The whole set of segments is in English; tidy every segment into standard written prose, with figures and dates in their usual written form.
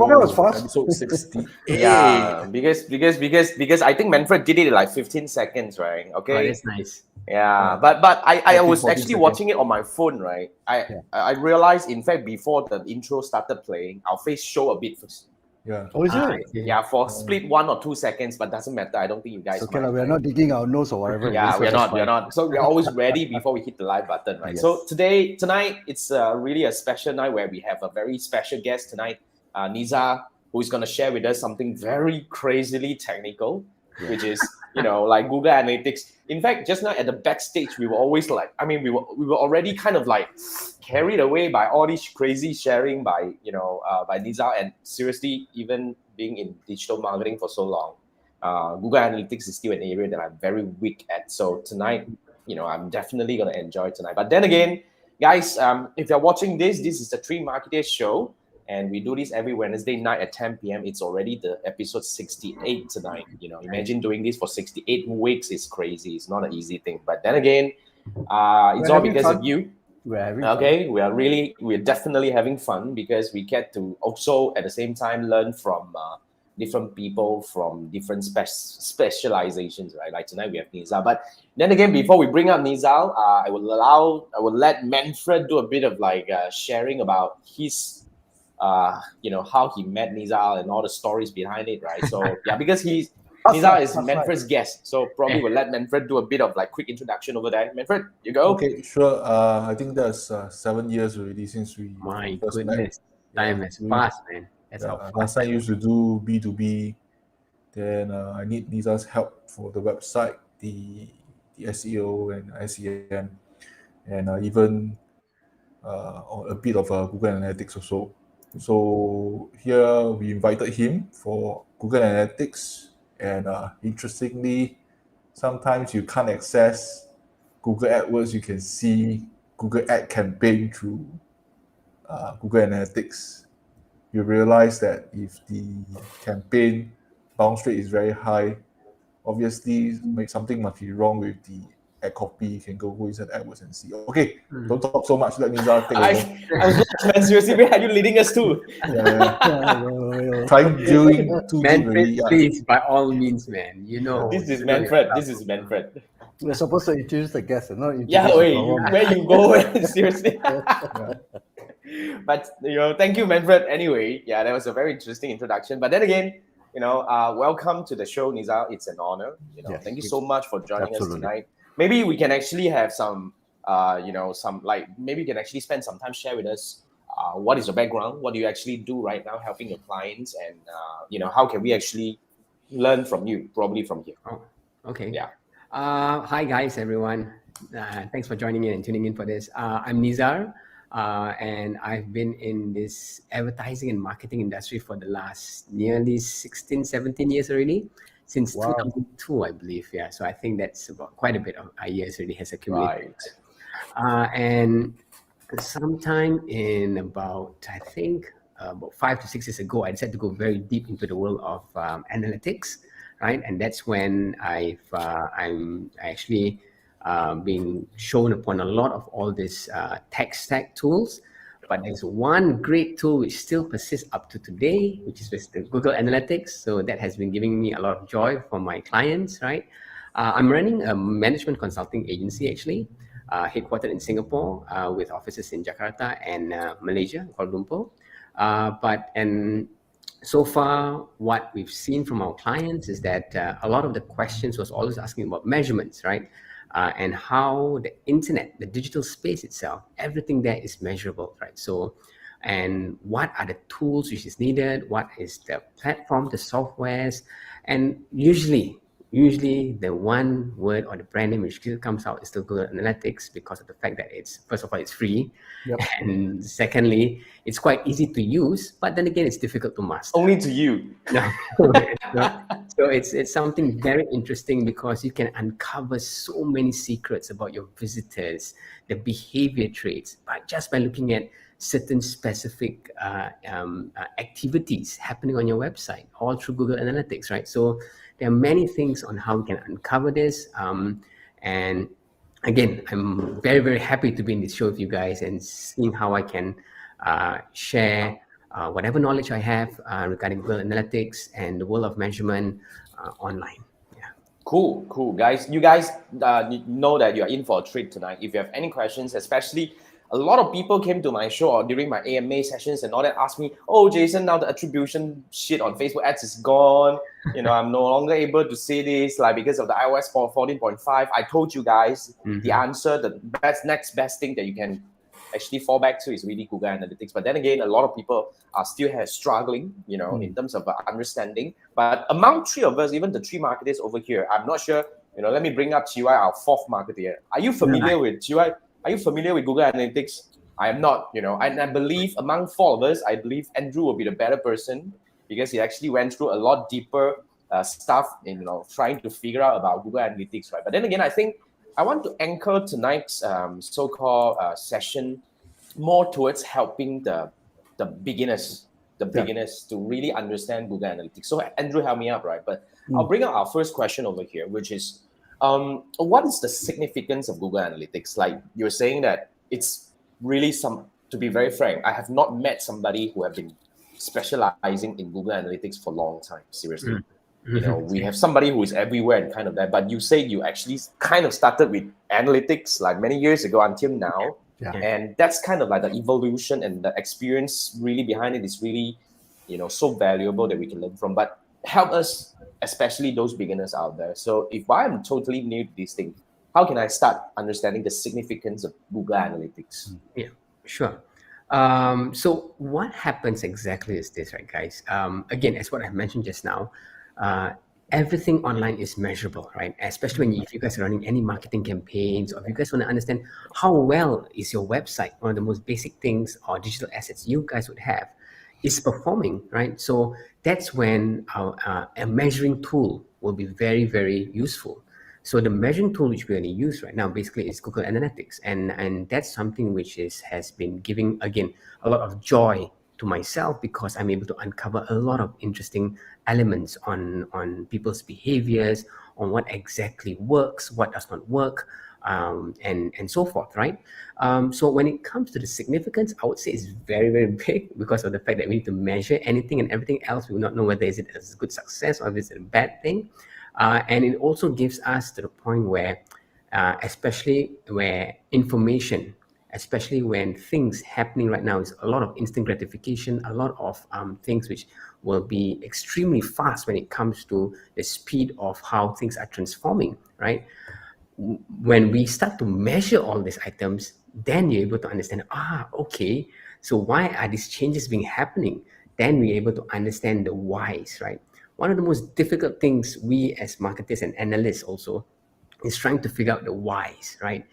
Oh, that was fast. Episode 68. Yeah, because I think Manfred did it in like 15 seconds, right? Okay. Oh, that's nice. Yeah, but I 14, was 14 actually seconds. watching it on my phone, right? I realized, in fact, before the intro started playing, our face show a bit first. Yeah. Oh, is Ah, it? Yeah, for split 1 or 2 seconds, but doesn't matter. I don't think you guys It's okay, mind, we're right? not digging our nose or whatever. Yeah, so we're that's not. fine. So we're always ready before we hit the live button, right? Yes. So tonight, it's really a special night where we have a very special guest tonight, Niza, who is going to share with us something very crazily technical, which is, like Google Analytics. In fact, just now at the backstage, we were always like, we were already kind of like carried away by all this crazy sharing by Niza, and seriously, even being in digital marketing for so long, Google Analytics is still an area that I'm very weak at. So tonight, I'm definitely going to enjoy tonight. But then again, guys, if you're watching this is the Three Marketeers show, and we do this every Wednesday night at 10 p.m. It's already the episode 68 tonight. Imagine doing this for 68 weeks is crazy. It's not an easy thing. But then again, it's all having because fun. of you. We're having fun. Okay, we're definitely having fun because we get to also at the same time learn from different people from different specializations, right? Like tonight we have Nizal. But then again, before we bring up Nizal, I will let Manfred do a bit of like sharing about his how he met Nizal and all the stories behind it, right? So yeah, because Nizal is Manfred's guest, so probably we'll let Manfred do a bit of like quick introduction over there. Manfred, you go. Okay, sure. I think that's 7 years already since we My first met. goodness, time has passed, man. That's how Last fast. time I used to do B2B. Then I need Nizal's help for the website, the SEO and SEM, and even a bit of Google Analytics also. So here we invited him for Google Analytics, and interestingly, sometimes you can't access Google AdWords. You can see Google Ad campaign through Google Analytics. You realize that if the campaign bounce rate is very high, obviously something must be wrong with the ad copy. You can go inside AdWords and see. Okay, don't talk so much. Let Nizal take over. I was like, seriously, where are you leading us to? Trying doing too deep Manfred, already. please, by all means, man. This is Manfred. This is Manfred. We're supposed to introduce the guest, not introduce Yeah, the wait, problem. where you go? Seriously. But thank you, Manfred. Anyway, yeah, that was a very interesting introduction. But then again, welcome to the show, Nizal. It's an honor. Yes, Thank you so much for joining us absolutely. tonight. Maybe we can actually have some, maybe you can actually spend some time share with us. What is your background? What do you actually do right now, helping your clients, and how can we actually learn from you? Probably from here. Oh, okay. Yeah. Hi, guys, everyone. Thanks for joining in and tuning in for this. I'm Nizar, and I've been in this advertising and marketing industry for the last nearly 16, 17 years already, since 2002, I believe. Yeah, so I think that's about quite a bit of years already has accumulated. Right. And sometime in about 5 to 6 years ago, I decided to go very deep into the world of analytics, right? And that's when I'm actually being shown upon a lot of all these tech stack tools. But there's one great tool which still persists up to today, which is with the Google Analytics. So that has been giving me a lot of joy for my clients, right? I'm running a management consulting agency, actually, headquartered in Singapore with offices in Jakarta and Malaysia, Kuala Lumpur. And so far, what we've seen from our clients is that a lot of the questions was always asking about measurements, right? And how the internet, the digital space itself, everything there is measurable, right? So, and what are the tools which is needed? What is the platform, the softwares? And usually the one word or the brand name which still comes out is still Google Analytics, because of the fact that first of all, it's free. Yep. And secondly, it's quite easy to use, but then again, it's difficult to master. Only to you. So it's something very interesting, because you can uncover so many secrets about your visitors, the behavior traits, but just by looking at certain specific activities happening on your website, all through Google Analytics, right? So there are many things on how we can uncover this. And again, I'm very, very happy to be in this show with you guys and seeing how I can share whatever knowledge I have regarding Google Analytics and the world of measurement online. Cool, guys. You guys know that you're in for a treat tonight. If you have any questions, especially a lot of people came to my show or during my AMA sessions and all that, asked me, "Oh, Jason, now the attribution shit on Facebook ads is gone. I'm no longer able to see this, like because of the iOS 14.5. I told you guys the answer, the next best thing that you can actually fall back to is really Google Analytics. But then again, a lot of people are still struggling, in terms of understanding. But among three of us, even the three marketers over here, I'm not sure. Let me bring up GY, our fourth marketer. Are you familiar with GY? Are you familiar with Google Analytics? I am not. And I believe among four of us, I believe Andrew will be the better person because he actually went through a lot deeper stuff in trying to figure out about Google Analytics, right? But then again, I think I want to anchor tonight's so-called session more towards helping the beginners, to really understand Google Analytics. So Andrew, help me out, right? But I'll bring up our first question over here, which is, what is the significance of Google Analytics? Like you're saying that it's really to be very frank, I have not met somebody who have been specializing in Google Analytics for a long time, seriously. We have somebody who is everywhere and kind of that, but you say you actually kind of started with analytics like many years ago until now. Yeah. And that's kind of like the evolution and the experience really behind it is really, so valuable that we can learn from. But help us, especially those beginners out there. So if I'm totally new to this thing, how can I start understanding the significance of Google Analytics? Yeah, sure. So what happens exactly is this, right, guys? Again, as what I mentioned just now, everything online is measurable, right? Especially if you guys are running any marketing campaigns, or if you guys want to understand how well is your website, one of the most basic things or digital assets you guys would have, is performing, right? So that's when a measuring tool will be very, very useful. So the measuring tool which we only use right now basically is Google Analytics, and that's something which has been giving, again, a lot of joy to myself because I'm able to uncover a lot of interesting elements on people's behaviors, on what exactly works, what does not work, and so forth, right? So when it comes to the significance, I would say it's very, very big because of the fact that we need to measure anything and everything else. We will not know whether is it a good success or if it's a bad thing. And it also gives us to the point where, especially where information, especially when things happening right now is a lot of instant gratification, a lot of things which will be extremely fast when it comes to the speed of how things are transforming, right? When we start to measure all these items, then you're able to understand, okay, so why are these changes being happening? Then we're able to understand the whys, right? One of the most difficult things we as marketers and analysts also is trying to figure out the whys, right?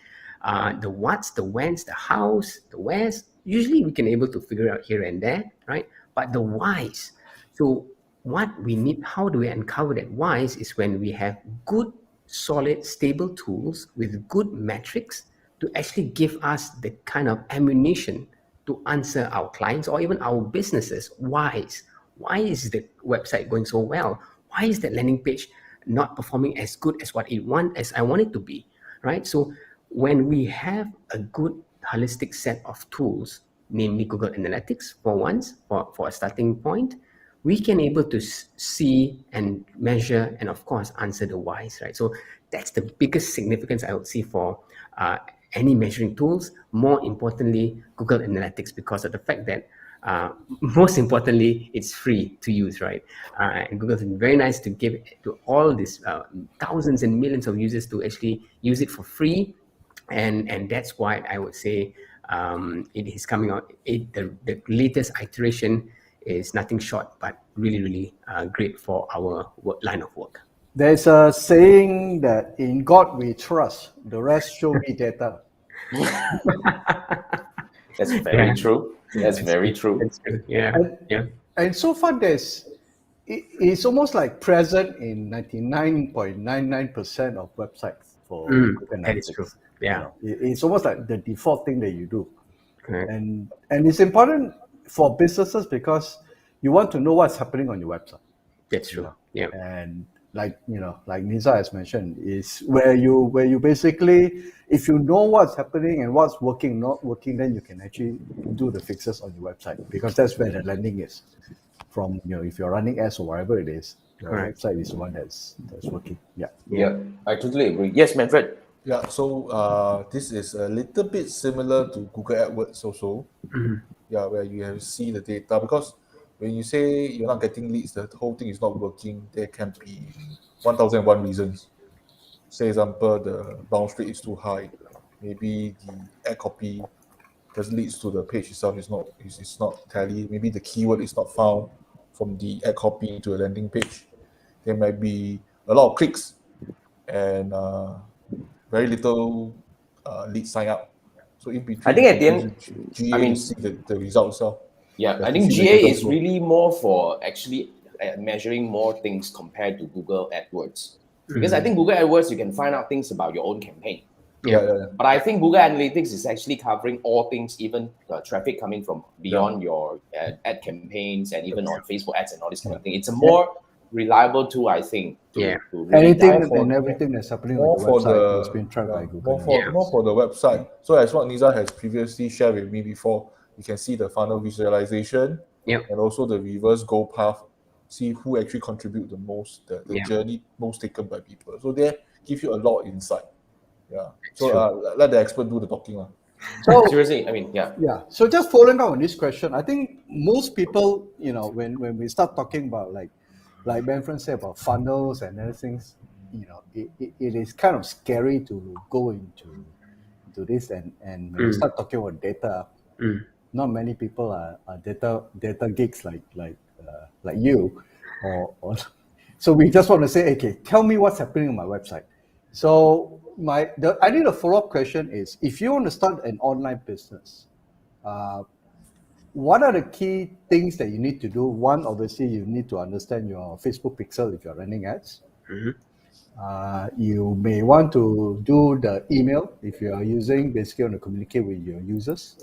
The what's, the when's, the how's, the where's, usually we can able to figure out here and there, right? But the whys, so what we need, how do we uncover that whys is when we have good, solid, stable tools with good metrics to actually give us the kind of ammunition to answer our clients or even our businesses whys. Why is the website going so well? Why is that landing page not performing as good as I want it to be, right? So when we have a good holistic set of tools, namely Google Analytics for a starting point, we can able to see and measure and of course answer the whys, right? So that's the biggest significance I would see for any measuring tools. More importantly, Google Analytics, because of the fact that most importantly, it's free to use, right? And Google's been very nice to give it to all these thousands and millions of users to actually use it for free. And that's why I would say it is coming out. The latest iteration is nothing short, but really, really great for our line of work. There's a saying that in God we trust, the rest show me data. That's very true. That's very true. That's true. Yeah. And so far, it's almost like present in 99.99% of websites for Google Analytics. That is true. Yeah. It's almost like the default thing that you do. Correct. and it's important for businesses because you want to know what's happening on your website. That's true. Yeah. And like like Nisa has mentioned, is where you basically, if you know what's happening and what's working, not working, then you can actually do the fixes on your website, because that's where the landing is. From if you're running ads or whatever it is, your Correct. website is the one that's working. Yeah. Yeah, I totally agree. Yes, Manfred. Yeah, so this is a little bit similar to Google AdWords also. Yeah, where you have to see the data, because when you say you're not getting leads, the whole thing is not working. There can be 1001 reasons. Say example, the bounce rate is too high. Maybe the ad copy that leads to the page itself is not tally. Maybe the keyword is not found from the ad copy to a landing page. There might be a lot of clicks and very little lead sign up. So in between, I think you at the can end, use GA I mean, to see the result itself. yeah, You I have to think see the GA data is flow. really more for actually measuring more things compared to Google AdWords. Because I think Google AdWords, you can find out things about your own campaign. Yeah. But I think Google Analytics is actually covering all things, even traffic coming from beyond your ad campaigns and even on Facebook ads and all this kind of thing. It's a more reliable tool, I think, to really Anything dive and everything that's happening on More your for website is the being tracked by yeah, Google. more for the website. So as what Nisa has previously shared with me before, you can see the funnel visualization Yep. and also the reverse goal path. See who actually contribute the most, the Yeah. journey most taken by people. So they give you a lot of insight. Yeah. So True. let the expert do the talking. So seriously, I mean, yeah. yeah. So just following up on this question, I think most people, when we start talking about like Manfred said about funnels and other things, it is kind of scary to go into this, and when you start talking about data, not many people are data geeks like you, or so we just want to say, okay, tell me what's happening on my website. So I think the follow-up question is, if you want to start an online business, what are the key things that you need to do? One, obviously, you need to understand your Facebook pixel if you're running ads. You may want to do the email if you are basically want to communicate with your users.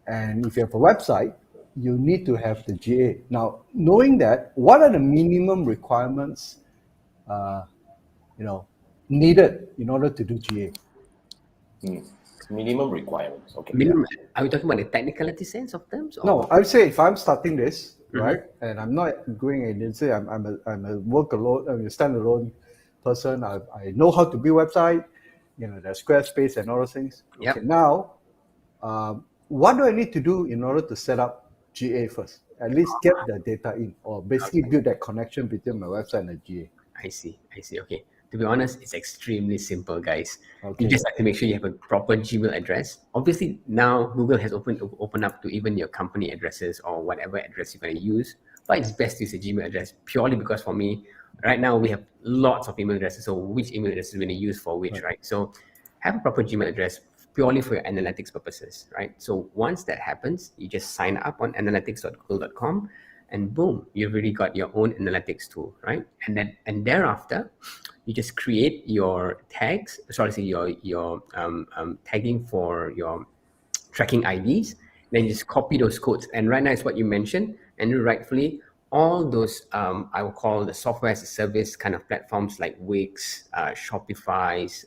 And if you have a website, you need to have the GA. Now, knowing that, what are the minimum requirements needed in order to do GA? Minimum requirements. Okay. Minimum, are we talking about the technicality sense of terms? Or? No, I would say if I'm starting this, right, and I'm not going agency, I'm a work alone, I'm a standalone person. I know how to build website, the Squarespace and all those things. Yep. Okay, now, what do I need to do in order to set up GA first? At least get the data in, or basically build that connection between my website and the GA. I see. Okay. To be honest, it's extremely simple, guys. Okay. You just have to make sure you have a proper Gmail address. Obviously, now Google has opened up to even your company addresses or whatever address you're going to use. But it's best to use a Gmail address, purely because for me, right now we have lots of email addresses. So which email address is going to use for which, right? So have a proper Gmail address purely for your analytics purposes, right? So once that happens, you just sign up on analytics.google.com. and boom, you've already got your own analytics tool, right? And thereafter, you just create your tags. Your tagging for your tracking IDs. Then you just copy those codes. And right now, it's what you mentioned, and rightfully, all those I will call the software as a service kind of platforms like Wix, Shopify's,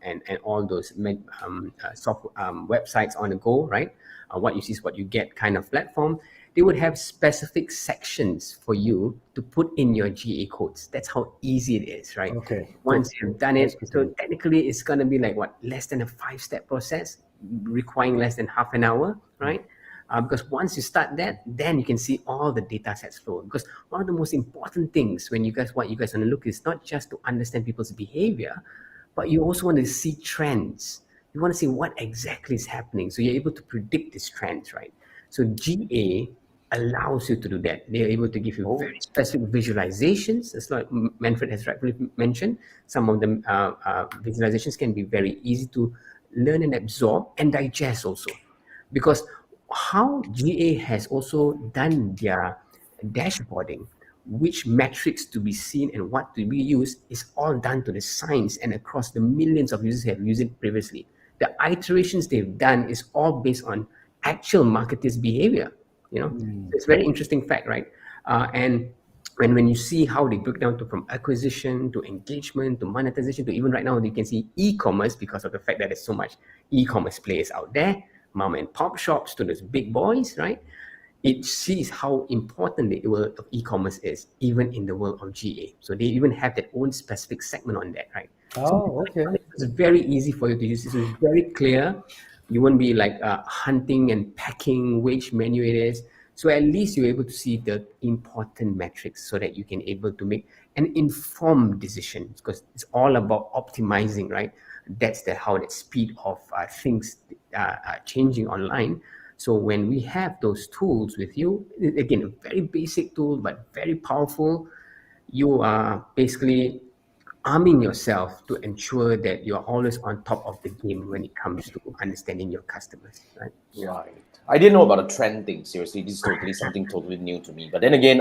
and all those websites on the go, right? What you see is what you get kind of platform. They would have specific sections for you to put in your GA codes. That's how easy it is, right? Okay. Once you've done it, so technically it's going to be like less than a 5-step process, requiring less than half an hour, right? Because once you start that, then you can see all the data sets flow. Because one of the most important things what you guys want to look is not just to understand people's behavior, but you also want to see trends. You want to see what exactly is happening. So you're able to predict these trends, right? So GA allows you to do that. They're able to give you very specific visualizations. As like Manfred has rightfully mentioned, some of them visualizations can be very easy to learn and absorb and digest also. Because how GA has also done their dashboarding, which metrics to be seen and what to be used, is all done to the science and across the millions of users who have used it previously. The iterations they've done is all based on actual marketers' behavior. So it's a very interesting fact, right? And when you see how they break down from acquisition to engagement to monetization to even right now you can see e-commerce, because of the fact that there's so much e-commerce players out there, mom and pop shops to those big boys, right? It sees how important the world of e-commerce is, even in the world of GA. So they even have their own specific segment on that, right? Oh, okay. It's very easy for you to use. It's very clear. You won't be like hunting and packing which menu it is. So at least you're able to see the important metrics so that you can able to make an informed decision, because it's all about optimizing, right? That's how that speed of things changing online. So when we have those tools with you, again, a very basic tool, but very powerful, you are basically arming yourself to ensure that you're always on top of the game when it comes to understanding your customers, right? Right. I didn't know about the trend thing. Seriously, this is totally something totally new to me. But then again,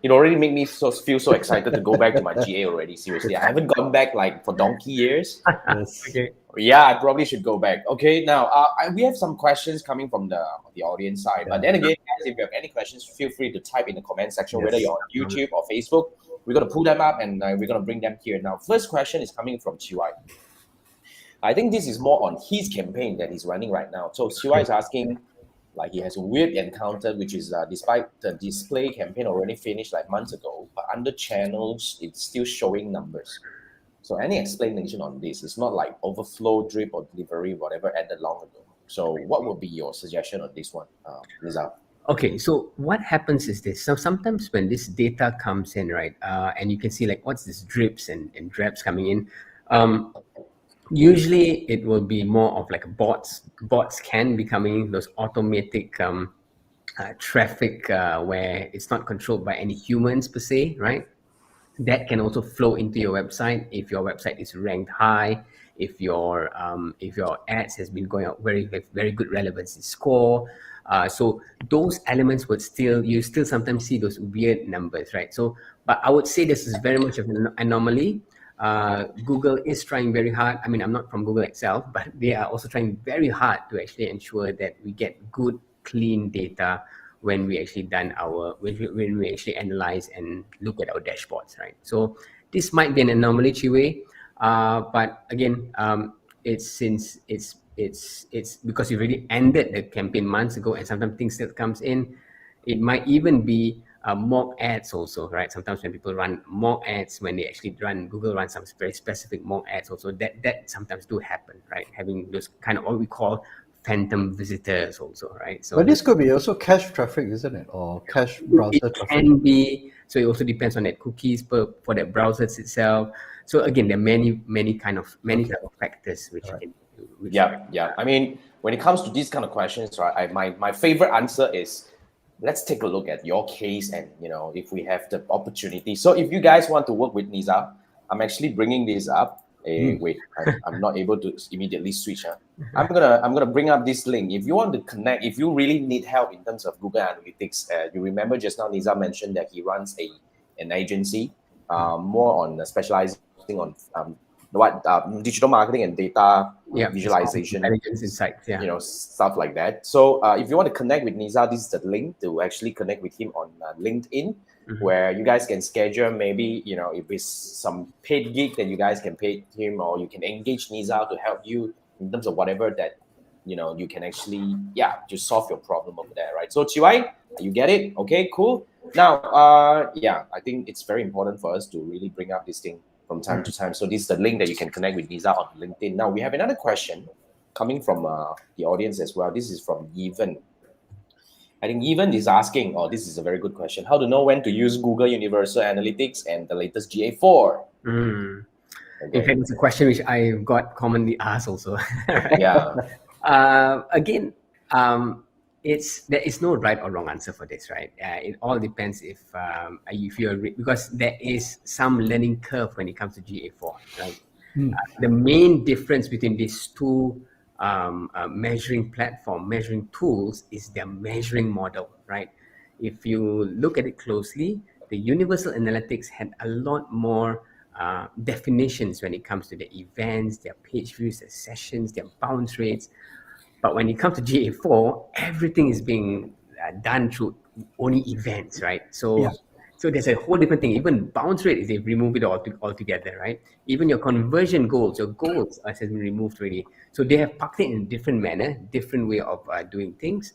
it already made me feel so excited to go back to my GA already. Seriously, I haven't gone back like for donkey years. Yes. Okay. Yeah, I probably should go back. Okay, now we have some questions coming from the audience side. But then again, guys, if you have any questions, feel free to type in the comment section, whether you're on YouTube or Facebook. We're going to pull them up and we're going to bring them here. Now, first question is coming from Chiwai. I think this is more on his campaign that he's running right now. So Chiwai is asking, like he has a weird encounter, which is despite the display campaign already finished like months ago, but under channels, it's still showing numbers. So any explanation on this? It's not like overflow, drip, or delivery, whatever, ended long ago. So what would be your suggestion on this one, Lisa? Okay, so what happens is this. So sometimes when this data comes in, right, and you can see like what's this drips and drabs coming in, usually it will be more of like bots. Bots can be coming in, those automatic traffic where it's not controlled by any humans per se, right? That can also flow into your website if your website is ranked high, if your ads has been going out very good relevancy score. So those elements would you still sometimes see those weird numbers, right? So, but I would say this is very much of an anomaly. Google is trying very hard. I mean, I'm not from Google itself, but they are also trying very hard to actually ensure that we get good, clean data when we actually when we actually analyze and look at our dashboards, right? So this might be an anomaly, Chiwei, but again, it's because you already ended the campaign months ago, and sometimes things still comes in. It might even be mock ads also, right? Sometimes when people run mock ads, when they actually Google runs some very specific mock ads also, that sometimes do happen, right? Having those kind of what we call phantom visitors also, right? So But this could be also cache traffic, isn't it? Or cache browser it traffic. can be. So it also depends on that cookies for that browser itself. So again, there are many kind of factors which can. Yeah. I mean, when it comes to these kind of questions, right? My favorite answer is, let's take a look at your case, and if we have the opportunity. So if you guys want to work with Nisa, I'm actually bringing this up. Wait, I'm not able to immediately switch. I'm gonna bring up this link. If you want to connect, if you really need help in terms of Google Analytics, you remember just now Nisa mentioned that he runs an agency, more on specializing on digital marketing and data visualization, intelligence insights, stuff like that. So if you want to connect with Nisa, this is the link to actually connect with him on LinkedIn. Where you guys can schedule maybe, if it's some paid gig that you guys can pay him, or you can engage Nisa to help you in terms of whatever that, you can actually, just solve your problem over there, right? So Chiwai, you get it? Okay, cool. Now, I think it's very important for us to really bring up this thing from time to time. So this is the link that you can connect with Nisa on LinkedIn. Now, we have another question coming from the audience as well. This is from Evan. I think Evan is asking, this is a very good question. How to know when to use Google Universal Analytics and the latest GA4? Okay. Okay. In fact, it's a question which I got commonly asked also. Right? Yeah. Again, there is no right or wrong answer for this, right? It all depends if you're because there is some learning curve when it comes to GA4, right? The main difference between these two measuring tools is their measuring model, right? If you look at it closely, the Universal Analytics had a lot more definitions when it comes to the events, their page views, their sessions, their bounce rates. But when it comes to GA4, everything is being done through only events, right? So Yeah. so there's a whole different thing. Even bounce rate is they've removed it altogether, right? Even your conversion goals, your goals has been removed already. So they have packed it in a different manner, different way of doing things.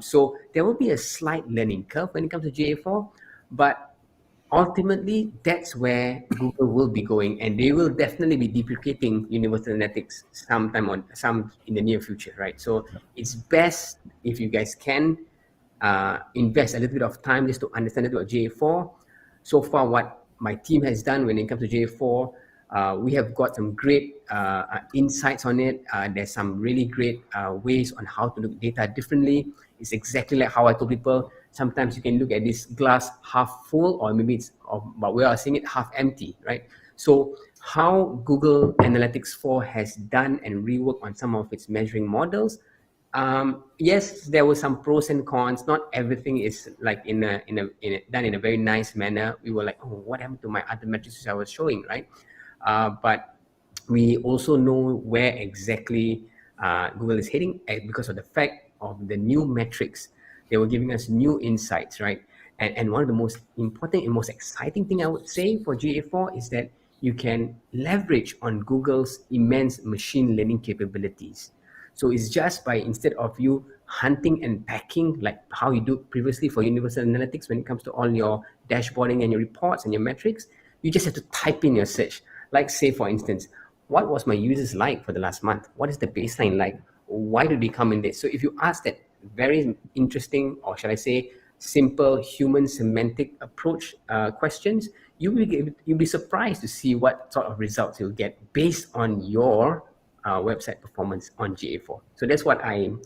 So there will be a slight learning curve when it comes to GA4, but ultimately that's where Google will be going, and they will definitely be deprecating universal analytics sometime on some in the near future, right? So it's best if you guys can invest a little bit of time just to understand a little about GA4. So far, what my team has done when it comes to GA4, we have got some great insights on it. There's some really great ways on how to look at data differently. It's exactly like how I told people. Sometimes you can look at this glass half full, or maybe but we are seeing it half empty, right? So how Google Analytics 4 has done and reworked on some of its measuring models. Yes, there were some pros and cons. Not everything is like done in a very nice manner. We were like, oh, what happened to my other metrics I was showing, right? But we also know where exactly Google is heading because of the fact of the new metrics. They were giving us new insights, right? And one of the most important and most exciting thing I would say for GA4 is that you can leverage on Google's immense machine learning capabilities. So it's just by, instead of you hunting and packing like how you do previously for Universal Analytics when it comes to all your dashboarding and your reports and your metrics, you just have to type in your search. Like say, for instance, what was my users like for the last month? What is the baseline like? Why do they come in there? So if you ask that very interesting, or shall I say, simple human semantic approach questions, you'll be surprised to see what sort of results you'll get based on your website performance on GA4. So that's what I'm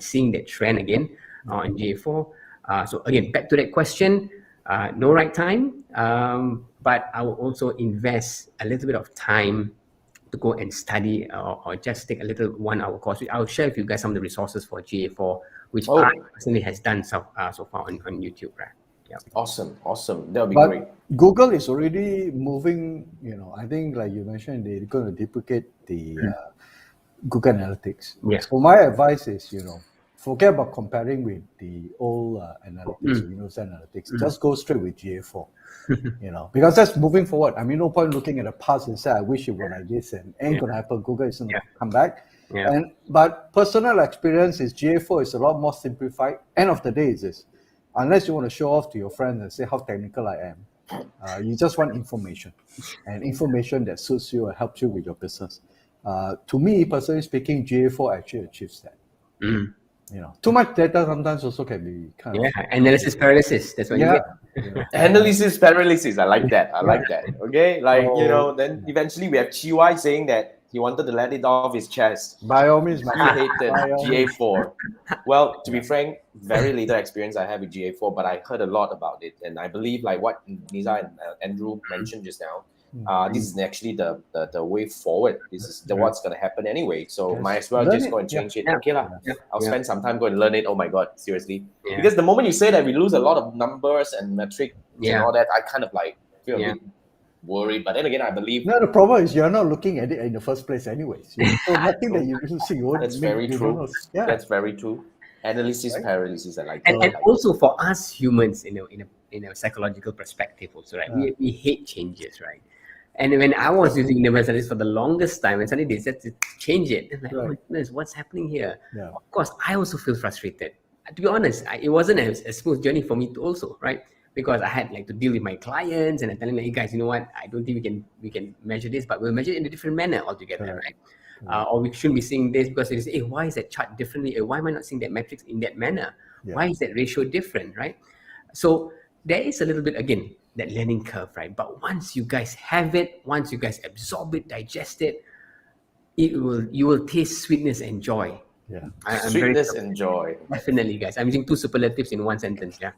seeing that trend again on GA4. So again, back to that question, no right time, but I will also invest a little bit of time to go and study or just take a little 1 hour course. I'll share with you guys some of the resources for GA4, which I personally has done so far on YouTube, right? Yeah. Awesome. That would be But great. Google is already moving, I think like you mentioned, they're going to deprecate the Google Analytics. Yeah. So my advice is, forget about comparing with the old analytics, Universal Analytics. Just go straight with GA4, because that's moving forward. I mean, no point looking at the past and say, I wish it were like this and ain't going to happen. Google isn't going to come back. Yeah. But personal experience is GA4 is a lot more simplified. End of the day is this. Unless you want to show off to your friends and say how technical I am, you just want information, and information that suits you and helps you with your business. To me, personally speaking, GA4 actually achieves that. Too much data sometimes also can be kind of analysis paralysis. That's what you get. Analysis paralysis. I like that. Okay, then eventually we have Chiwai saying that he wanted to let it off his chest. By all means, He hated GA4. Well, to be frank, very little experience I have with GA4, but I heard a lot about it, and I believe like what Nisa and Andrew mentioned just now. This is actually the way forward. This is what's going to happen anyway. So might as well just go and change it. Okay lah. I'll spend some time going to learn it. Oh my God, seriously. Because the moment you say that we lose a lot of numbers and metrics and all that, I kind of like feel a bit worried. But then again, I believe... No, the problem is you're not looking at it in the first place anyways. So nothing that you see. That's very true. That's very true. Analysis paralysis, I like that. And also for us humans, in a psychological perspective also, right? We hate changes, right? And when I was using Universal Analytics for the longest time, and suddenly they said to change it, I'm like, oh my goodness, what's happening here? Of course, I also feel frustrated. To be honest, it wasn't a smooth journey for me to also, right? Because I had like to deal with my clients and I telling them, hey guys, you know what? I don't think we can measure this, but we'll measure it in a different manner altogether, right? Or we shouldn't be seeing this because they say, hey, why is that chart differently? Why am I not seeing that metrics in that manner? Why is that ratio different, right? So there is a little bit, again, that learning curve, right? But once you guys have it, once you guys absorb it, digest it, you will taste sweetness and joy. Yeah, sweetness and joy. Definitely, guys. I'm using 2 superlatives in one sentence. Yeah,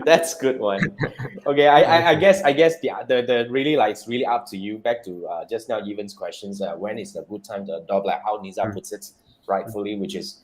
that's good one. Okay, I guess the really like it's really up to you. Back to just now, Evan's questions. When is the good time to adopt? Like how Nisa puts it rightfully, which is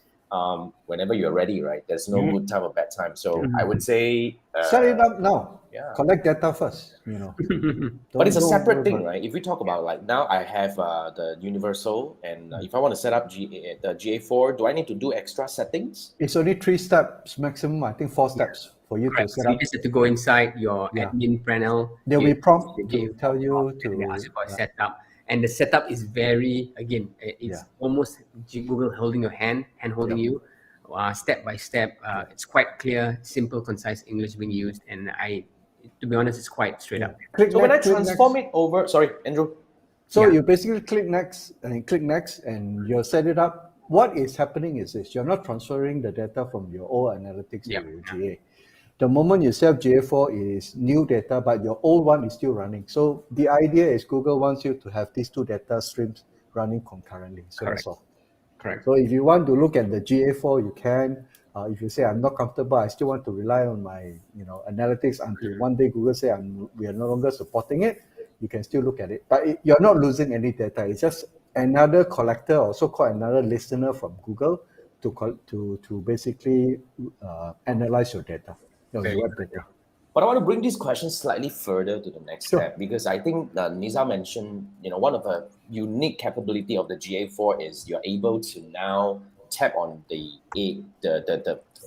whenever you're ready, right? There's no good time or bad time. So I would say Set it up now. Yeah. Collect data first, But it's a Don't separate worry thing, about it. right? If we talk about like now, I have the Universal, and if I want to set up the GA4, do I need to do extra settings? It's only 3 steps maximum. I think 4 steps for you to Correct. set So you up. just have to go inside your Yeah. admin panel. There'll be prompt They to give tell you and they ask you for a to. setup. And the setup is very, again, it's Yeah. almost Google holding your hand holding you, step by step. It's quite clear, simple, concise English being used, and to be honest, it's quite straight up. Click So when I next, click transform next. it over, sorry, Andrew. So Yeah. you basically click next and you'll set it up. What is happening is this: you're not transferring the data from your old analytics Yeah. to GA. The moment you set up GA4 is new data, but your old one is still running. So the idea is Google wants you to have these 2 data streams running concurrently. So Correct. that's all. Correct. So if you want to look at the GA4, you can. If you say I'm not comfortable, I still want to rely on my analytics until one day Google say we are no longer supporting it. You can still look at it, but you're not losing any data. It's just another collector, or so-called another listener from Google to basically analyze your data, your Very web good, data. But I want to bring this question slightly further to the next Sure. step, because I think Nisa mentioned, one of the unique capability of the GA4 is you're able to now tap on the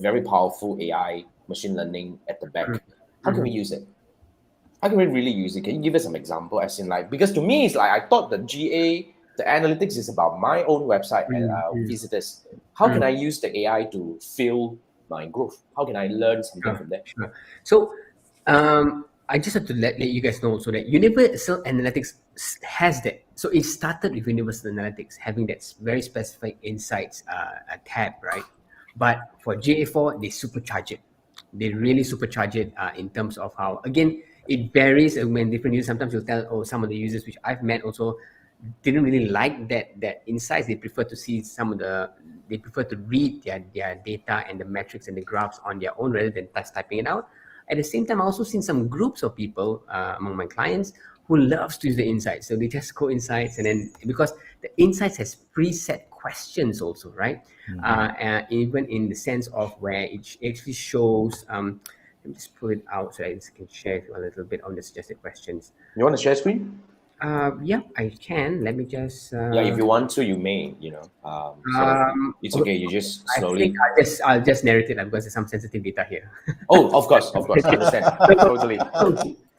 very powerful AI machine learning at the back. How can we use it? How can we really use it? Can you give us some example? As in, like, because to me, it's like I thought the analytics is about my own website and visitors. How can I use the AI to fuel my growth? How can I learn something from there? Sure. So I just have to let you guys know so that Universal Analytics has that. So it started with Universal Analytics having that very specific insights tab, right? But for GA4, they supercharge it. They really supercharge it in terms of how, again, it varies when different users. Sometimes you'll tell, some of the users which I've met also didn't really like that insights. They prefer to see they prefer to read their data and the metrics and the graphs on their own rather than typing it out. At the same time, I've also seen some groups of people among my clients who loves to use the insights. So they just go insights, and then because the insights has preset questions also, right? Even in the sense of where it actually shows. Let me just pull it out so I can share with you a little bit on the suggested questions. You want to share screen? Yeah, I can. Let me just. Yeah, if you want to, you may. It's okay. You just slowly. I think I'll just narrate it because there's some sensitive data here. Oh, of course, I understand. Totally.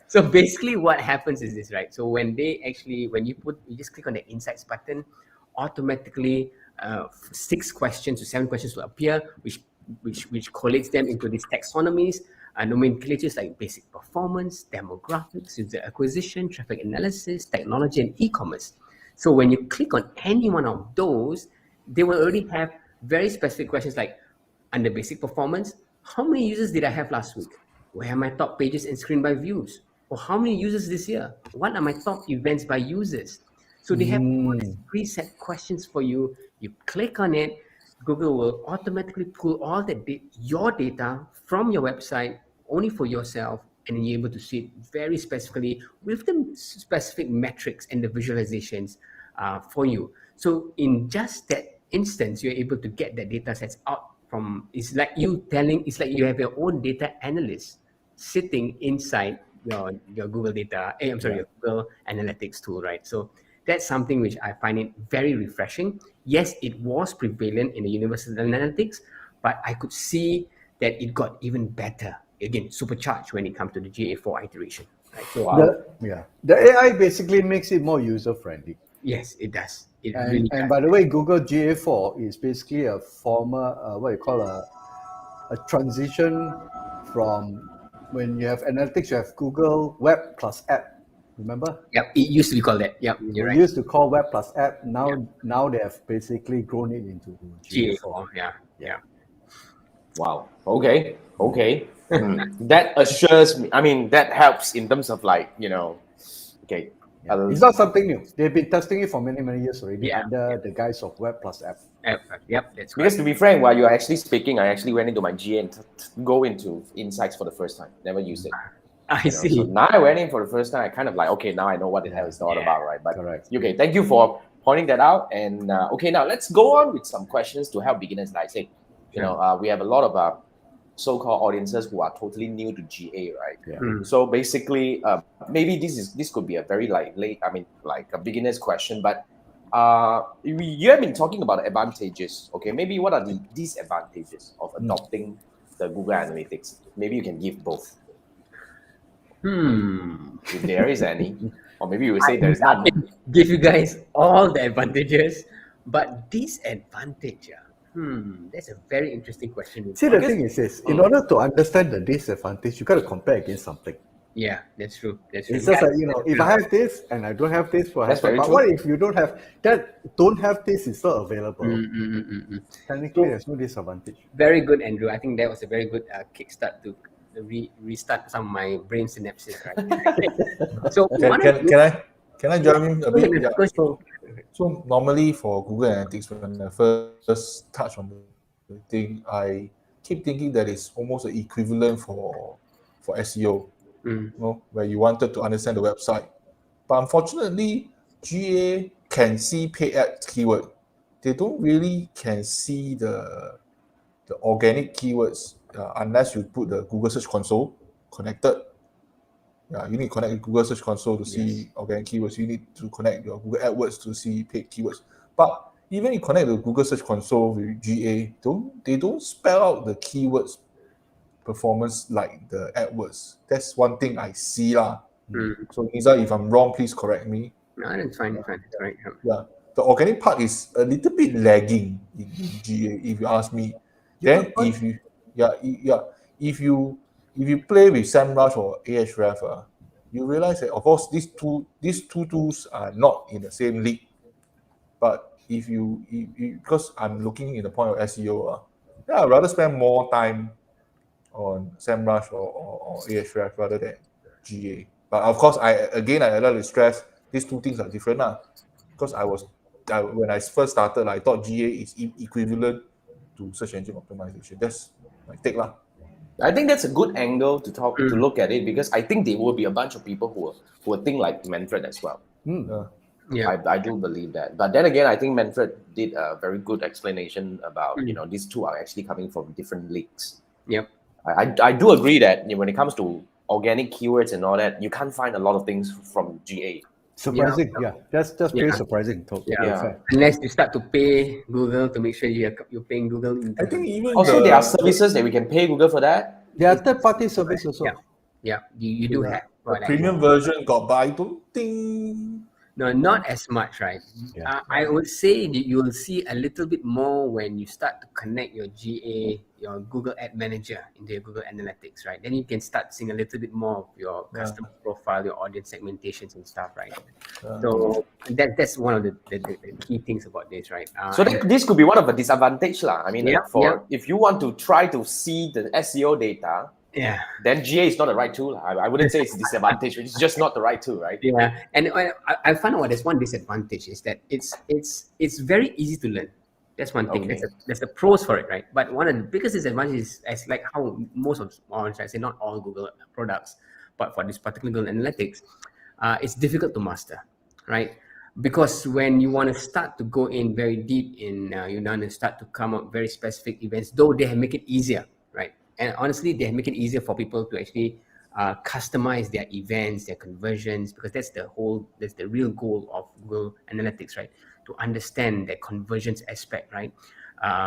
So basically, what happens is this, right? So when you just click on the insights button, automatically 6 questions to 7 questions will appear, which collates them into these taxonomies. Nomenclatures like basic performance, demographics, user acquisition, traffic analysis, technology, and e-commerce. So when you click on any one of those, they will already have very specific questions like, under basic performance, how many users did I have last week? Where are my top pages and screen by views? Or how many users this year? What are my top events by users? So they have all these preset questions for you. You click on it, Google will automatically pull all your data from your website only for yourself, and then you're able to see it very specifically with the specific metrics and the visualizations for you. So in just that instance, you're able to get the data sets out from. It's like you have your own data analyst sitting inside your Google data. Your Google Analytics tool, right? So that's something which I find it very refreshing. Yes, it was prevalent in the Universal Analytics, but I could see that it got even better. Again, supercharged when it comes to the GA4 iteration. Right? So The AI basically makes it more user friendly. Yes, it does. It And, really and does. by the way, Google GA4 is basically a former, what you call a transition from when you have analytics, you have Google Web plus App. Remember? Yep, it used to be called that. Yep, you're right. Used to call Web plus App. Now they have basically grown it into GA4. Yeah. Wow. Okay. That assures me. I mean, that helps in terms of like, okay. It's not something new. They've been testing it for many, many years already Yeah. under the guise of Web plus App. Yep, that's Because right. to be frank, while you're actually speaking, I actually went into my GA and go into insights for the first time. Never used it. I see. So now I went in for the first time. I kind of like, okay, now I know what the hell it's all about, right? But Correct. okay, thank you for pointing that out. And okay, now let's go on with some questions to help beginners. Like I say, we have a lot of so-called audiences who are totally new to GA, right? Yeah. So basically, maybe this could be a very like a beginner's question, but you have been talking about advantages. Okay, maybe what are the disadvantages of adopting the Google Analytics? Maybe you can give both, if there is any, or maybe you would say there is I none. can give you guys all the advantages, but disadvantage. That's a very interesting question. See, the thing is this: in order to understand the disadvantage, you got to compare against something. Yeah, that's true. That's true. It's just like, if I have this and I don't have this, That's very but true. what if you don't have this is not available? Technically, there's no disadvantage. Very good, Andrew. I think that was a very good kickstart to restart some of my brain synapses. Right. So Can I join in a bit? Yeah. So normally for Google Analytics, when I first touch on the thing, I keep thinking that it's almost an equivalent for SEO, where you wanted to understand the website. But unfortunately, GA can see paid ad keyword. They don't really can see the organic keywords unless you put the Google Search Console connected. Yeah, you need to connect Google Search Console to see organic keywords. You need to connect your Google AdWords to see paid keywords. But even if you connect the Google Search Console with GA, they don't spell out the keywords performance like the AdWords. That's one thing I see lah. So Nisa, if I'm wrong, please correct me. No, that's fine. That's right. Yeah, the organic part is a little bit lagging in GA, if you ask me. Then if you play with SEMrush or Ahrefs, you realize that of course these two tools are not in the same league. But if you because I'm looking in the point of SEO, I'd rather spend more time on SEMrush or Ahrefs rather than GA. But of course, I like to stress these two things are different because when I first started, I thought GA is equivalent to search engine optimization. That's my take lah. I think that's a good angle to look at it, because I think there will be a bunch of people who will think like Manfred as well. Yeah. I do believe that. But then again, I think Manfred did a very good explanation about, these two are actually coming from different leagues. Yep. I do agree that when it comes to organic keywords and all that, you can't find a lot of things from GA. Surprising, That's pretty surprising. Yeah. Unless you start to pay Google to make sure you're paying Google. I think even also there are services that we can pay Google for that. There are third-party service also. Yeah, you do have. The premium version got, but I don't think. No, not as much, right? Yeah. I would say that you will see a little bit more when you start to connect your GA, your Google Ad Manager into your Google Analytics, right? Then you can start seeing a little bit more of your customer profile, your audience segmentations and stuff, right? So that's one of the key things about this, right? So this could be one of the disadvantage lah. I mean, if you want to try to see the SEO data, then GA is not the right tool. I wouldn't say it's a disadvantage. It's just not the right tool, right? Yeah, and I found out there's one disadvantage is that it's very easy to learn. That's one thing. Okay. There's the pros for it, right? But one of the biggest disadvantages is like how most of, I say not all Google products, but for this particular Google Analytics, it's difficult to master, right? Because when you want to start to go in very deep in, you want to start to come up very specific events, though they make it easier, right? And honestly, they make it easier for people to actually customize their events, their conversions, because that's the real goal of Google Analytics, right? To understand the conversions aspect, right?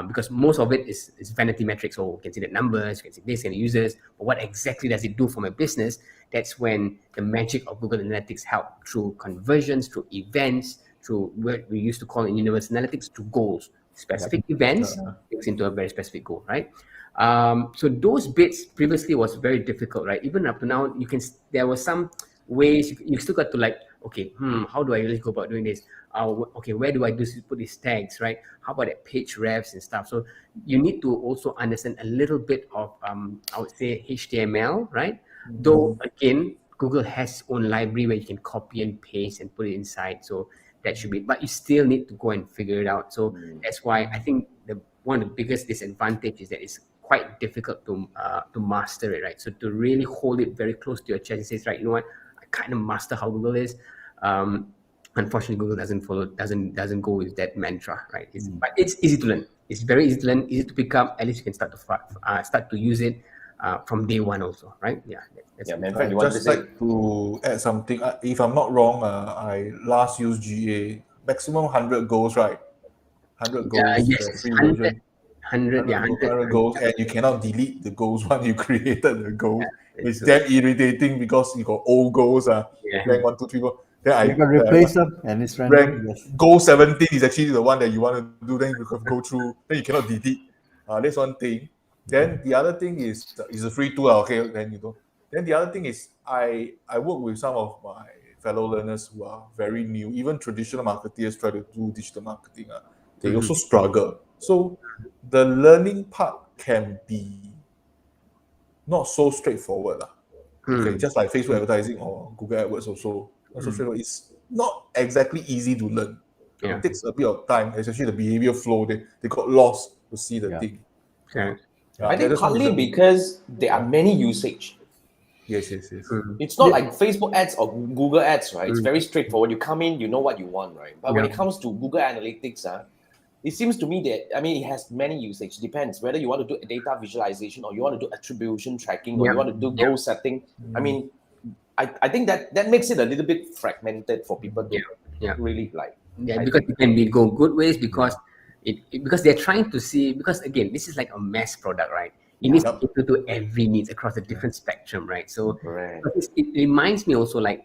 Because most of it is vanity metrics. So you can see the numbers, you can see this and the users, but what exactly does it do for my business? That's when the magic of Google Analytics help through conversions, through events, through what we used to call in Universal Analytics, to goals. Specific events takes into a very specific goal, right? So those bits previously was very difficult, right? Even up to now, there were some ways you still got to like, okay, how do I really go about doing this? Okay, where do I put these tags, right? How about the page refs and stuff? So you need to also understand a little bit of, I would say HTML, right? Though again, Google has its own library where you can copy and paste and put it inside. So that should be, but you still need to go and figure it out. So that's why I think one of the biggest disadvantages is that it's quite difficult to master it, right? So to really hold it very close to your chest and say, right, you know what, I kind of master how Google is. unfortunately, Google doesn't go with that mantra, right? But it's easy to learn. It's very easy to learn, easy to pick up. At least you can start to use it from day one, also, right? Yeah. That's Yeah, it. Manfred, you I'd wanted to just say? like to add something. If I'm not wrong, I last used GA maximum 100 goals, right? 100 goals, Yes, the it's free 100, version. 100, yeah, 100 goals, and you cannot delete the goals once you created the goals. It's so, damn irritating because you got old goals, yeah. rank 1, 2, 3, 4. Then You can replace them and it's rank random. Yes. goal 17 is actually the one that you want to do. Then you have to go through. Then you cannot delete. That's one thing. Then the other thing is a free tool. Okay, then you don't. Then the other thing is I work with some of my fellow learners who are very new. Even traditional marketeers try to do digital marketing. They also struggle. So the learning part can be not so straightforward. Okay, just like Facebook advertising or Google AdWords also not so straightforward. It's not exactly easy to learn. Yeah. It takes a bit of time, especially the behavior flow. They got lost to see the Yeah. thing. Correct. I think That's one partly reason. because there are many usage. Yes. It's not Yeah. like Facebook ads or Google ads, right? It's very straightforward. You come in, you know what you want, right? But when Yeah. it comes to Google Analytics, it seems to me that, it has many usage. Depends whether you want to do data visualization or you want to do attribution tracking or you want to do goal setting. I think that makes it a little bit fragmented for people to Yeah. really like. Yeah, I because think. it can be go good ways because because they're trying to see, because again, this is like a mass product, right? It needs to Yep. cater to every needs across the different spectrum, right? So Correct. but it reminds me also, like,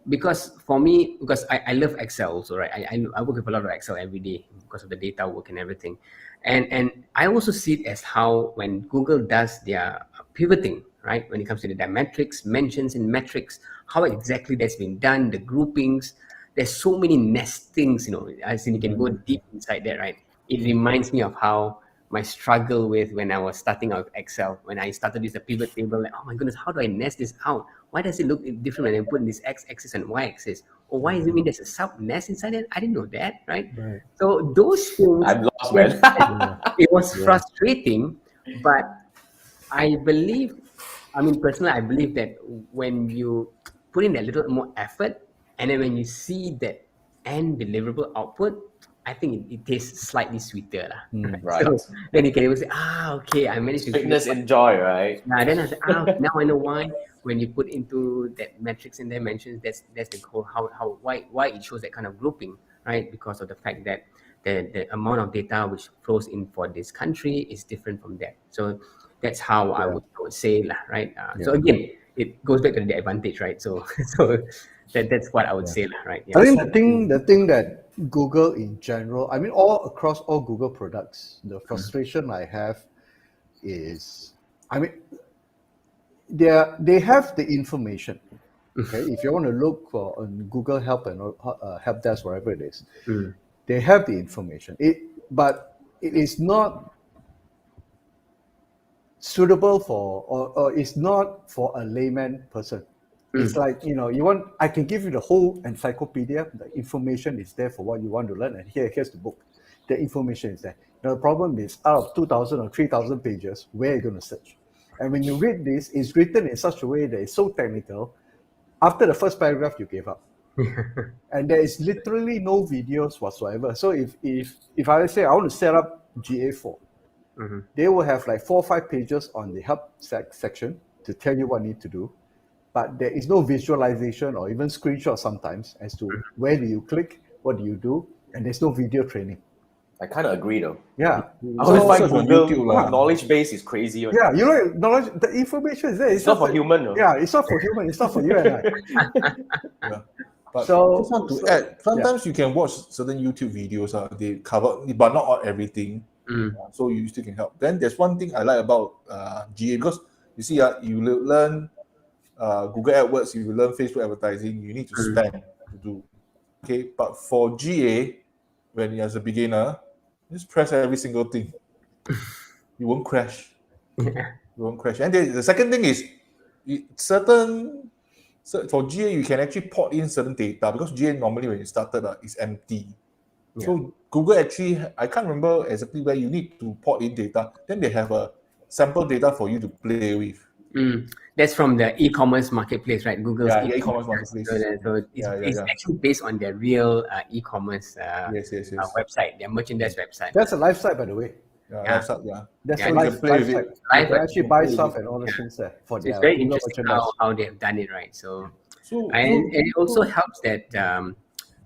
because for me, because I love Excel also, right? I work with a lot of Excel every day because of the data work and everything. And I also see it as how when Google does their pivoting, right? When it comes to their metrics, mentions in metrics, how exactly that's been done, the groupings, there's so many nestings, as in you can go deep inside that, right? It reminds me of how my struggle with when I was starting out with Excel, when I started with the pivot table, like, oh my goodness, how do I nest this out? Why does it look different when I put in this x-axis and y-axis? Or why does it mean there's a sub nest inside it? I didn't know that, right? Right. So those things, I'm lost, man. it was frustrating, but I believe, personally, I believe that when you put in a little more effort, and then when you see that end deliverable output, I think it tastes slightly sweeter. Right? Right. So then you can even say, okay, I managed to Fitness and joy, right? then I said, now I know why. When you put into that metrics and dimensions, that's the whole why it shows that kind of grouping, right? Because of the fact that the amount of data which flows in for this country is different from that. So that's how I would say, right? So again, it goes back to the advantage, right? So that's what I would say, right? Yeah. I think the thing that Google in general, all across all Google products, the frustration I have is, they have the information. Okay, if you want to look for on Google Help and help desk, wherever it is, they have the information. But it is not suitable for, or it's not for a layman person. It's like, I can give you the whole encyclopedia. The information is there for what you want to learn, and here's the book. The information is there. Now, the problem is, out of 2,000 or 3,000 pages, where are you going to search? And when you read this, it's written in such a way that it's so technical. After the first paragraph, you gave up. And there is literally no videos whatsoever. So if I say I want to set up GA4, they will have like 4 or 5 pages on the help section to tell you what you need to do. But there is no visualization or even screenshot sometimes as to where do you click, what do you do, and there's no video training. I kind of agree, though. Yeah. I always find search on Google YouTube, knowledge base is crazy. Right? Yeah, knowledge, the information is there. It's not for human, no? Yeah, it's not for human. It's not for you and I. But So- just want to so- add, sometimes you can watch certain YouTube videos, they cover, but not all everything. So you still can help. Then there's one thing I like about GA, because you see, you learn Google AdWords, you learn Facebook advertising, you need to spend to do. Okay, but for GA, when you're as a beginner, just press every single thing. You won't crash. You won't crash. And the second thing is, for GA, you can actually port in certain data, because GA normally when you started is empty. So Google actually, I can't remember exactly where you need to port in data. Then they have a sample data for you to play with. That's from the e-commerce marketplace, right? Google's Yeah, e-commerce marketplace. So it's, Yeah, it's actually based on their real e-commerce Yes. website, their merchandise website. That's a live site, by the way. That's up, yeah. That's Yeah, a you live, can play live with site. it. You Live, can but actually you buy can play stuff with and all those it. things there for So their it's very Google interesting merchandise. how they have done it, right? So So, and it also helps that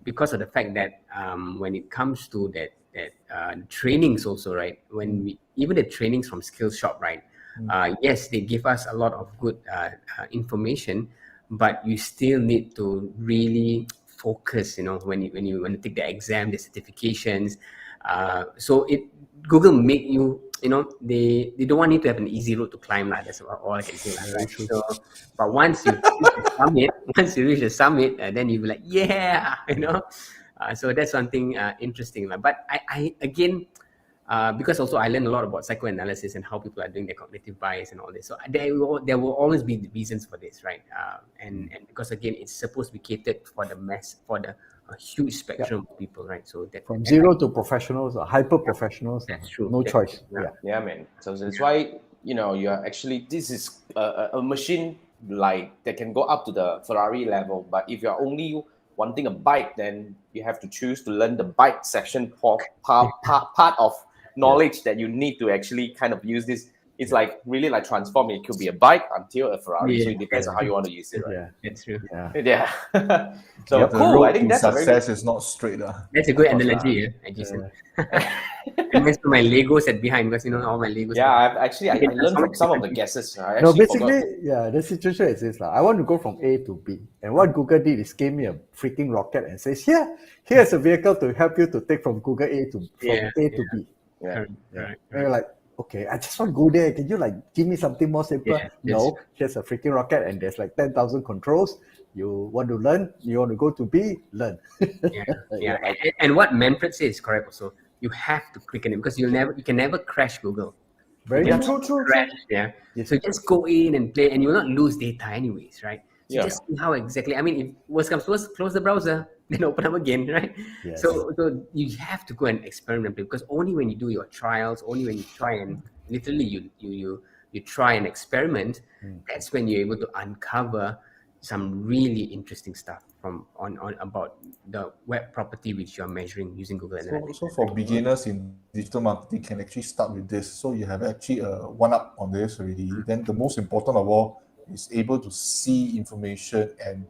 because of the fact that when it comes to that trainings also, right? When we even the trainings from Skills Shop, right? Yes, they give us a lot of good information, but you still need to really focus. You know, when you want to take the exam, the certifications. So Google make you. You know, they don't want you to have an easy road to climb. Like that's all I can say. Right? So, but once you reach the summit, then you'll be like, yeah, you know. So that's something interesting. But I again, because also I learned a lot about psychoanalysis and how people are doing their cognitive bias and all this. So there will always be the reasons for this, right? And because again, it's supposed to be catered for the mass, for the huge spectrum of people, right? So that From zero to professionals or hyper professionals. That's true. No That's choice. true. Yeah, man. So that's why you are actually this is a machine like that can go up to the Ferrari level. But if you're only wanting a bike, then you have to choose to learn the bike section part of knowledge that you need to actually kind of use this. It's like really like transform. It could be a bike until a Ferrari. So it depends on how you want to use it, right? Yeah. That's true. Yeah. So Yep, the cool. road I think to that's a very success is not straight. That's a good Of course analogy, Jason. And that's my Lego set behind because all my Legos. Yeah, I learned from some of the guesses. I No, actually forgot. basically, yeah, the situation is this. I want to go from A to B. And what Google did is gave me a freaking rocket and says, here's a vehicle to help you to take from Google A to to B. Yeah. Correct. And you're like, okay, I just want to go there. Can you like give me something more simple? Yeah, No, here's a freaking rocket and there's like 10,000 controls. You want to learn, you want to go to B, learn. Yeah. And what Manfred says is correct also. You have to click on it because you can never crash Google. Very Yeah, good. true. Crash, yeah. Yes. So just go in and play, and you will not lose data anyways, right? So Yeah. just see how exactly. I mean, if worst comes to worst, close the browser, then open up again, right? Yes. So you have to go and experiment because only when you do your trials, only when you try and literally you try and experiment, that's when you're able to uncover some really interesting stuff on about the web property which you're measuring using Google Analytics. So for beginners in digital marketing, can actually start with this. So you have actually one up on this already. Then the most important of all is able to see information and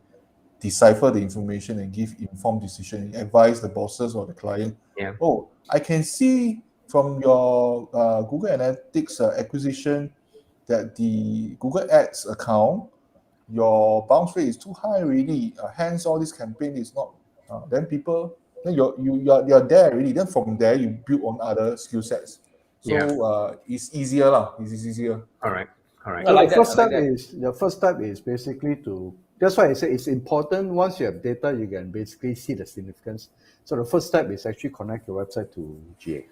decipher the information and give informed decision, advise the bosses or the client. Yeah. Oh, I can see from your Google Analytics acquisition that the Google Ads account, your bounce rate is too high already. Hence, all this campaign is not. Then you're there already. Then from there, you build on other skill sets. So it's easier lah. It's easier. All right. So like the that, first step is basically to. That's why I say it's important. Once you have data, you can basically see the significance. So the first step is actually connect your website to GA.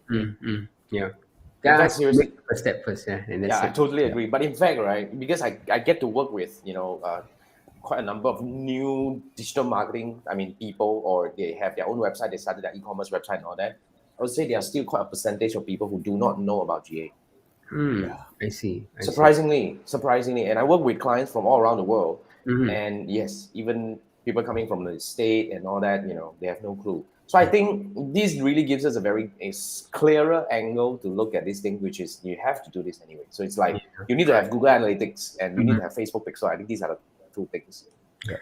Yeah. That's seriously make the step first, yeah. And I that's totally agree. But in fact, right, because I get to work with quite a number of new digital marketing. I mean, people or they have their own website. They started their e-commerce website and all that. I would say there are still quite a percentage of people who do not know about GA. I see. Surprisingly, and I work with clients from all around the world, and yes, even people coming from the state and all that, they have no clue. So I think this really gives us a clearer angle to look at this thing, which is you have to do this anyway. So it's like you need to have Google Analytics and you need to have Facebook Pixel. I think these are the two things. Yeah.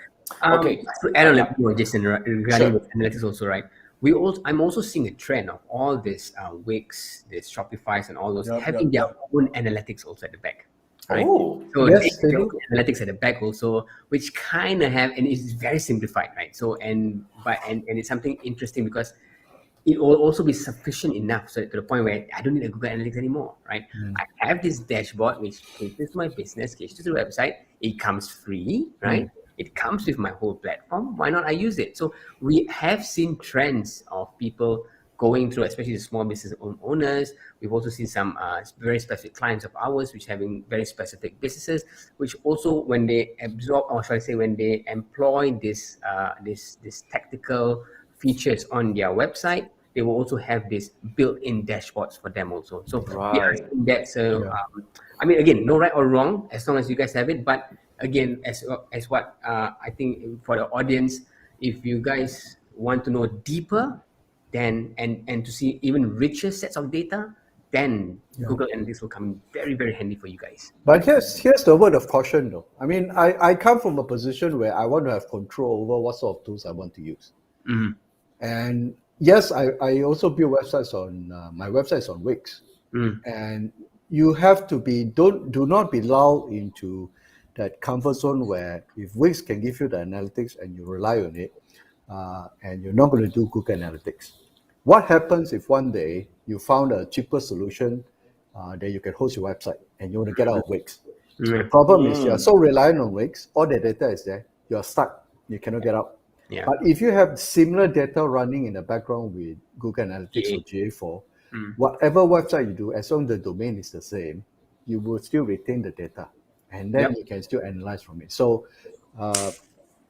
Okay. To add on a bit more, Jason, regarding with analytics also, right? I'm also seeing a trend of all this Wix, this Shopify's, and all those having their own analytics also at the back. Right? Oh, so yes, they do analytics at the back also, which kind of have, and it's very simplified, right? So and it's something interesting because it will also be sufficient enough so to the point where I don't need a Google Analytics anymore, right? I have this dashboard which caters to my business, caters to the website. It comes free, right? It comes with my whole platform. Why not I use it? So we have seen trends of people going through, especially the small business owners. We've also seen some very specific clients of ours which having very specific businesses, which also when they absorb, or shall I say, when they employ this tactical features on their website, they will also have this built-in dashboards for them also. So we are Right. seeing that. So Yeah. I mean, again, no right or wrong as long as you guys have it. But again, as what I think for the audience, if you guys want to know deeper, then and to see even richer sets of data, then Google Analytics will come in very, very handy for you guys. But here's the word of caution though. I mean, I come from a position where I want to have control over what sort of tools I want to use. Mhm. And yes, I also build websites on my website's on Wix. Mm. And you have to do not be lulled into that comfort zone where if Wix can give you the analytics and you rely on it, and you're not going to do Google Analytics. What happens if one day you found a cheaper solution that you can host your website and you want to get out of Wix? The problem is you're so reliant on Wix, all the data is there, you're stuck, you cannot get out. Yeah. But if you have similar data running in the background with Google Analytics or GA4, whatever website you do, as long as the domain is the same, you will still retain the data, and then you can still analyze from it. So,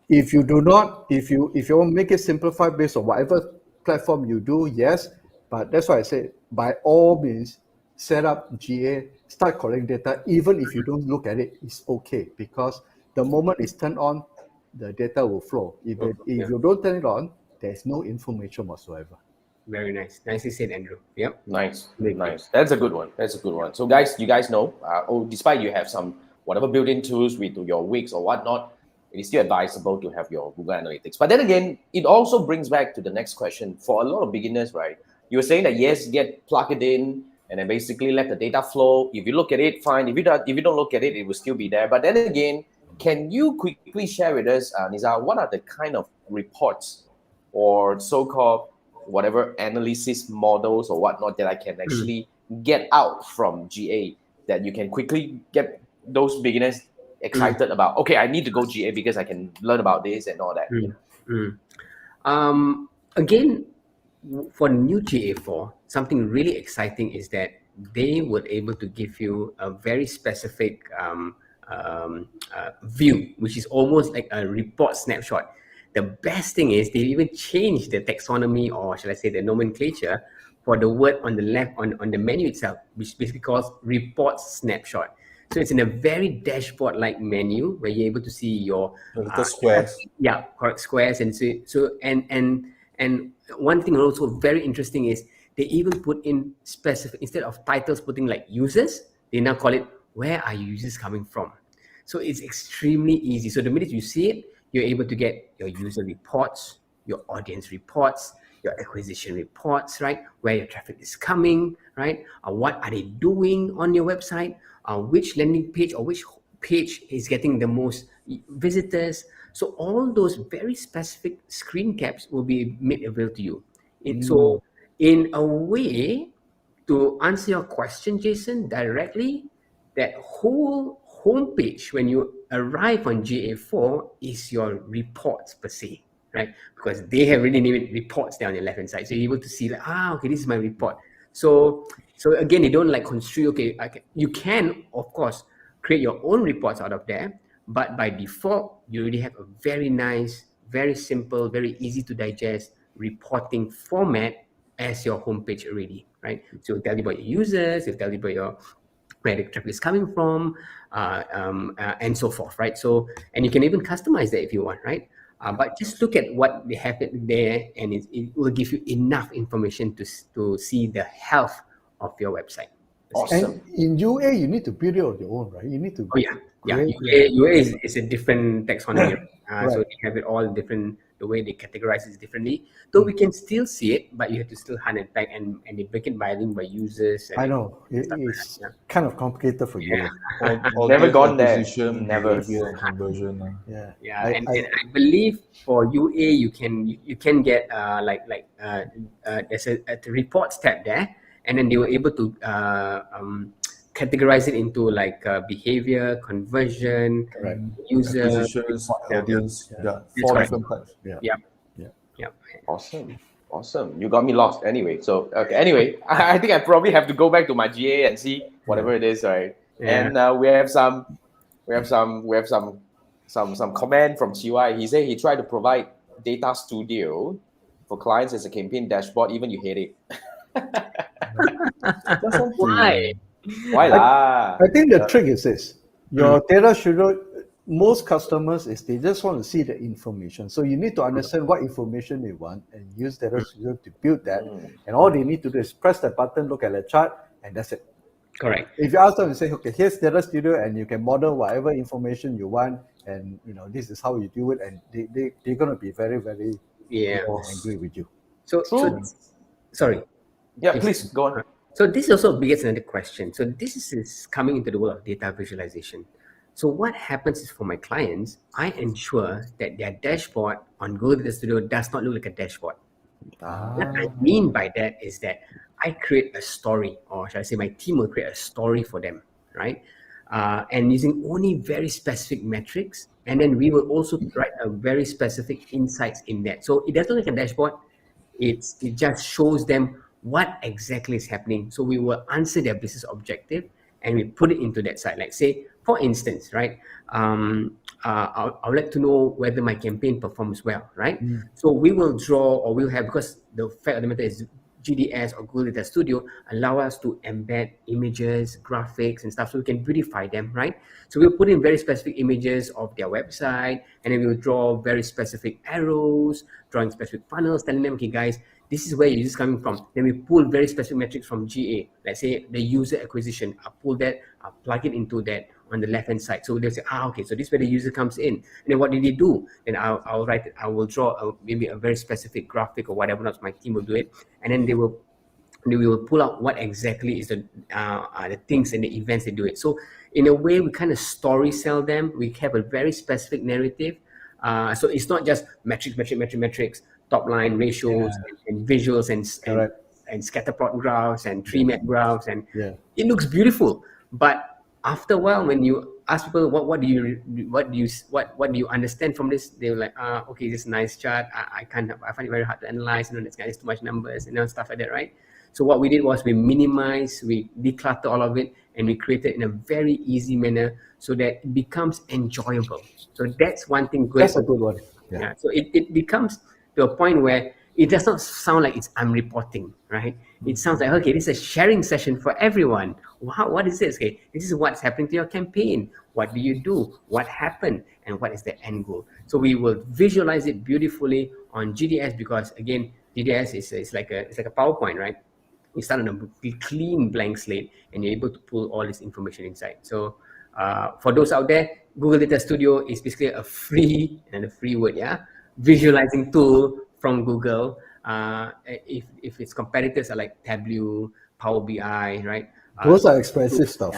if you do not, if you want to make it simplified based on whatever platform you do, yes, but that's why I say by all means, set up GA, start collecting data, even if you don't look at it, it's okay because the moment it's turned on, the data will flow. If you don't turn it on, there's no information whatsoever. Very nice. Nicely said, Andrew. Yep. Nice. Very Nice. That's a good one. That's a good one. So guys, you guys know, despite you have some whatever built-in tools with your Wix or whatnot, it is still advisable to have your Google Analytics. But then again, it also brings back to the next question. For a lot of beginners, right? You were saying that yes, plug it in and then basically let the data flow. If you look at it, fine. If you don't look at it, it will still be there. But then again, can you quickly share with us, Nizar, what are the kind of reports or so-called whatever analysis models or whatnot that I can actually get out from GA that you can quickly get those beginners excited about? Okay, I need to go GA because I can learn about this and all that. Again, for new GA4, something really exciting is that they were able to give you a very specific view, which is almost like a report snapshot. The best thing is they even changed the taxonomy, or shall I say the nomenclature, for the word on the left on the menu itself, which basically calls report snapshot. So it's in a very dashboard-like menu where you're able to see your the squares. Yeah, correct, squares, and and one thing also very interesting is they even put in specific, instead of titles putting like users, they now call it where are your users coming from. So it's extremely easy. So the minute you see it, you're able to get your user reports, your audience reports, your acquisition reports, right? Where your traffic is coming, right? What are they doing on your website? Which landing page or which page is getting the most visitors? So all those very specific screen caps will be made available to you. So in a way, to answer your question, Jason, directly, that whole homepage when you arrive on GA4 is your reports per se, right? Because they have really named reports there on the left-hand side. So you're able to see like, okay, this is my report. So again, they don't like construe, okay, you can, of course, create your own reports out of there, but by default, you already have a very nice, very simple, very easy to digest reporting format as your homepage already, right? So it'll tell you about your users, it'll tell you about where the traffic is coming from, and so forth, right? So, and you can even customize that if you want, right? But just look at what they have there, and it will give you enough information to see the health of your website. Awesome. And in UA, you need to build it on your own, right? You need to. Oh yeah. UA is a different taxonomy. So they have it all different. The way they categorize it differently. Though we can still see it, but you have to still hunt it back, and they break it by link by users. I know it's kind of complicated for you. Never gone there. Acquisition, Never. behavior, and conversion. And I believe for UA you can get there's a reports tab there, and then they were able to categorize it into like behavior, conversion, user, acquisitions, audience. Four different types. Awesome. You got me lost anyway. So anyway, I think I probably have to go back to my GA and see whatever it is, right? And we have some comment from CY. He said he tried to provide Data Studio for clients as a campaign dashboard, even you hate it. Just want to- Why? Why lah? I think the trick is this. Your data studio, most customers is they just want to see the information. So you need to understand what information they want and use data studio to build that. And all they need to do is press the button, look at the chart, and that's it. Correct. If you ask them and say, okay, here's data studio, and you can model whatever information you want, and this is how you do it, and they're gonna be very, very Yeah. angry with you. So sorry. Yeah, please go on. So this also begets another question. So this is coming into the world of data visualization. So what happens is for my clients, I ensure that their dashboard on Google Data Studio does not look like a dashboard. What I mean by that is that I create a story, or shall I say my team will create a story for them, right? And using only very specific metrics. And then we will also write a very specific insights in that. So it doesn't look like a dashboard. It just shows them what exactly is happening. So we will answer their business objective and we put it into that site. Like say, for instance, right? I would like to know whether my campaign performs well, right? So we will draw, or we'll have, because the fact of the matter is GDS or Google Data Studio allow us to embed images, graphics and stuff so we can beautify them, right? So we'll put in very specific images of their website, and then we'll draw very specific arrows, drawing specific funnels, telling them, okay guys, this is where your user is coming from. Then we pull very specific metrics from GA. Let's say the user acquisition. I'll pull that, I'll plug it into that on the left-hand side. So they'll say, okay, so this is where the user comes in. And then what did they do? Then I'll write it, I will draw maybe a very specific graphic or whatever, not my team will do it. And then they will pull out what exactly is the things and the events they do it. So in a way, we kind of story sell them. We have a very specific narrative. So it's not just metrics, top line ratios and visuals and scatter plot graphs and tree map graphs, and it looks beautiful. But after a while, when you ask people what do you understand from this, they're like, okay, this is a nice chart. I find it very hard to analyze. There's too much numbers and stuff like that, right? So what we did was we minimize, we declutter all of it, and we create it in a very easy manner so that it becomes enjoyable. So that's one thing great. That's a good one. Yeah. So it becomes to a point where it does not sound like I'm reporting, right? It sounds like, okay, this is a sharing session for everyone. Wow, what is this? Okay, this is what's happening to your campaign. What do you do? What happened? And what is the end goal? So we will visualize it beautifully on GDS, because again, GDS is like a PowerPoint, right? You start on a clean blank slate and you're able to pull all this information inside. So for those out there, Google Data Studio is basically a free word, visualizing tool from Google. If its competitors are like Tableau, Power BI, right? Those are expensive stuff.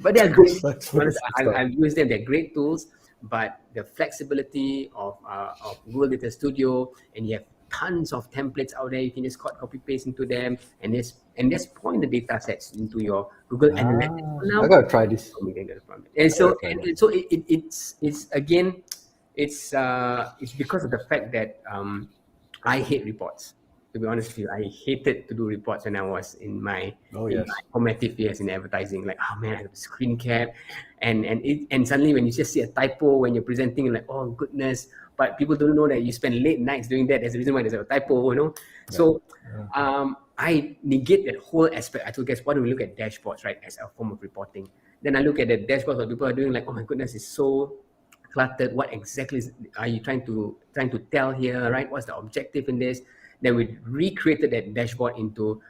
But they are great. Expensive stuff. I've used them. They're great tools. But the flexibility of Google Data Studio, and you have tons of templates out there. You can just copy paste into them, and just point the data sets into your Google Analytics. Now, I gotta try this. And so it's again, it's because of the fact that I hate reports. To be honest with you, I hated to do reports when I was in my formative years in advertising. Like, oh man, I have a screen cap, and suddenly when you just see a typo when you're presenting, you're like, oh goodness. But people don't know that you spend late nights doing that. There's a reason why there's a typo, So I negate that whole aspect. I told guys, why don't we look at dashboards, right, as a form of reporting? Then I look at the dashboards what people are doing, like, oh my goodness, it's so cluttered. What exactly are you trying to tell here, right? What's the objective in this? Then we recreated that dashboard into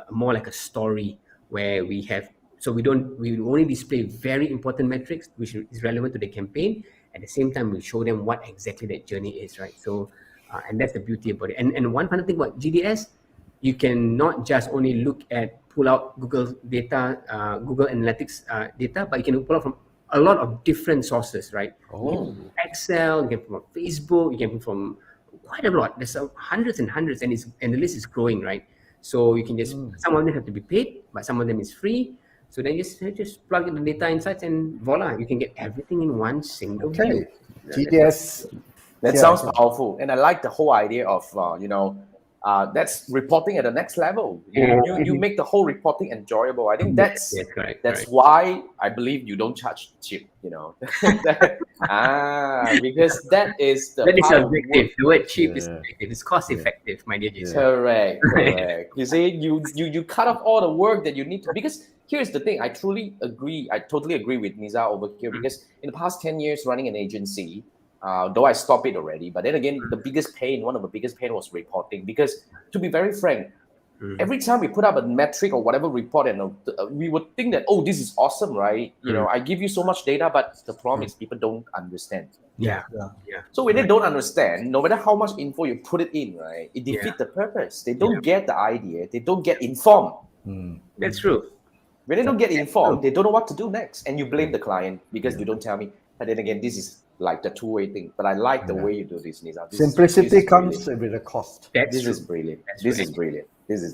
more like a story where we have. So we only display very important metrics which is relevant to the campaign. At the same time, we show them what exactly that journey is, right? So, and that's the beauty about it. And one fun thing about GDS, you can not just only pull out Google data, Google Analytics data, but you can pull out from a lot of different sources, right? Oh. Excel, you can pull from Facebook, you can pull from quite a lot. There's hundreds and hundreds, and the list is growing, right? So you can just, some of them have to be paid, but some of them is free. So then just plug in the data insights and voila, you can get everything in one single view. GDS. That sounds powerful, and I like the whole idea of that's reporting at the next level. You make the whole reporting enjoyable. I think that's correct. why I believe you don't charge cheap. Because that is the That is part of objective. The word cheap is Yeah. objective. It's cost effective, my dear Jason. Correct. You see, you cut off all the work that you need to, because here's the thing. I totally agree with Niza over here, because in the past 10 years running an agency, though I stopped it already, but then again, one of the biggest pain was reporting, because to be very frank, every time we put up a metric or whatever report, and we would think that, oh, this is awesome, right? I give you so much data, but the problem is people don't understand. Yeah. So when they don't understand, no matter how much info you put it in, right, it defeats the purpose. They don't get the idea. They don't get informed. That's true. When they don't get informed, they don't know what to do next. And you blame the client because you don't tell me. But then again, this is like the two-way thing. But I like the way you do this, Niza. Simplicity comes with a cost. This is brilliant. This is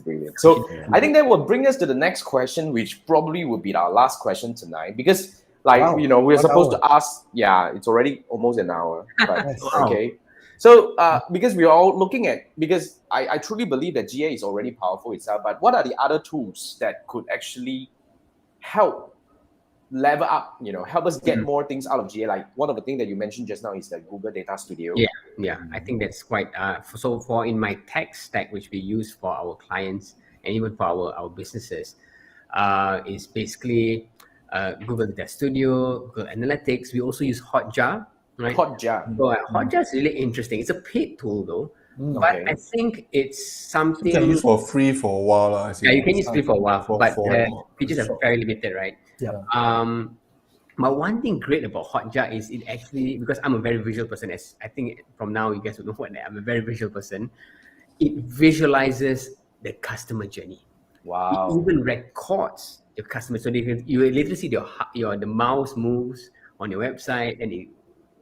brilliant. So I think that will bring us to the next question, which probably will be our last question tonight, because we're supposed to ask. Yeah, it's already almost an hour. But, okay. So because we are all looking at, because I truly believe that GA is already powerful itself, but what are the other tools that could actually help level up, help us get more things out of GA? Like one of the things that you mentioned just now is the Google Data Studio. Yeah. I think that's quite, so for in my tech stack, which we use for our clients and even for our businesses, is basically Google Data Studio, Google Analytics. We also use Hotjar, right? Hotjar. So Hotjar is really interesting. It's a paid tool though, but I think it's something You can use for free for a while. Yeah, you can use free for a while, but the features are very limited, right? Yeah. But one thing great about Hotjar is it actually, because I'm a very visual person, as I think from now you guys will know what I'm a very visual person, it visualizes the customer journey. Wow. It even records your customer. So you literally see the mouse moves on your website, and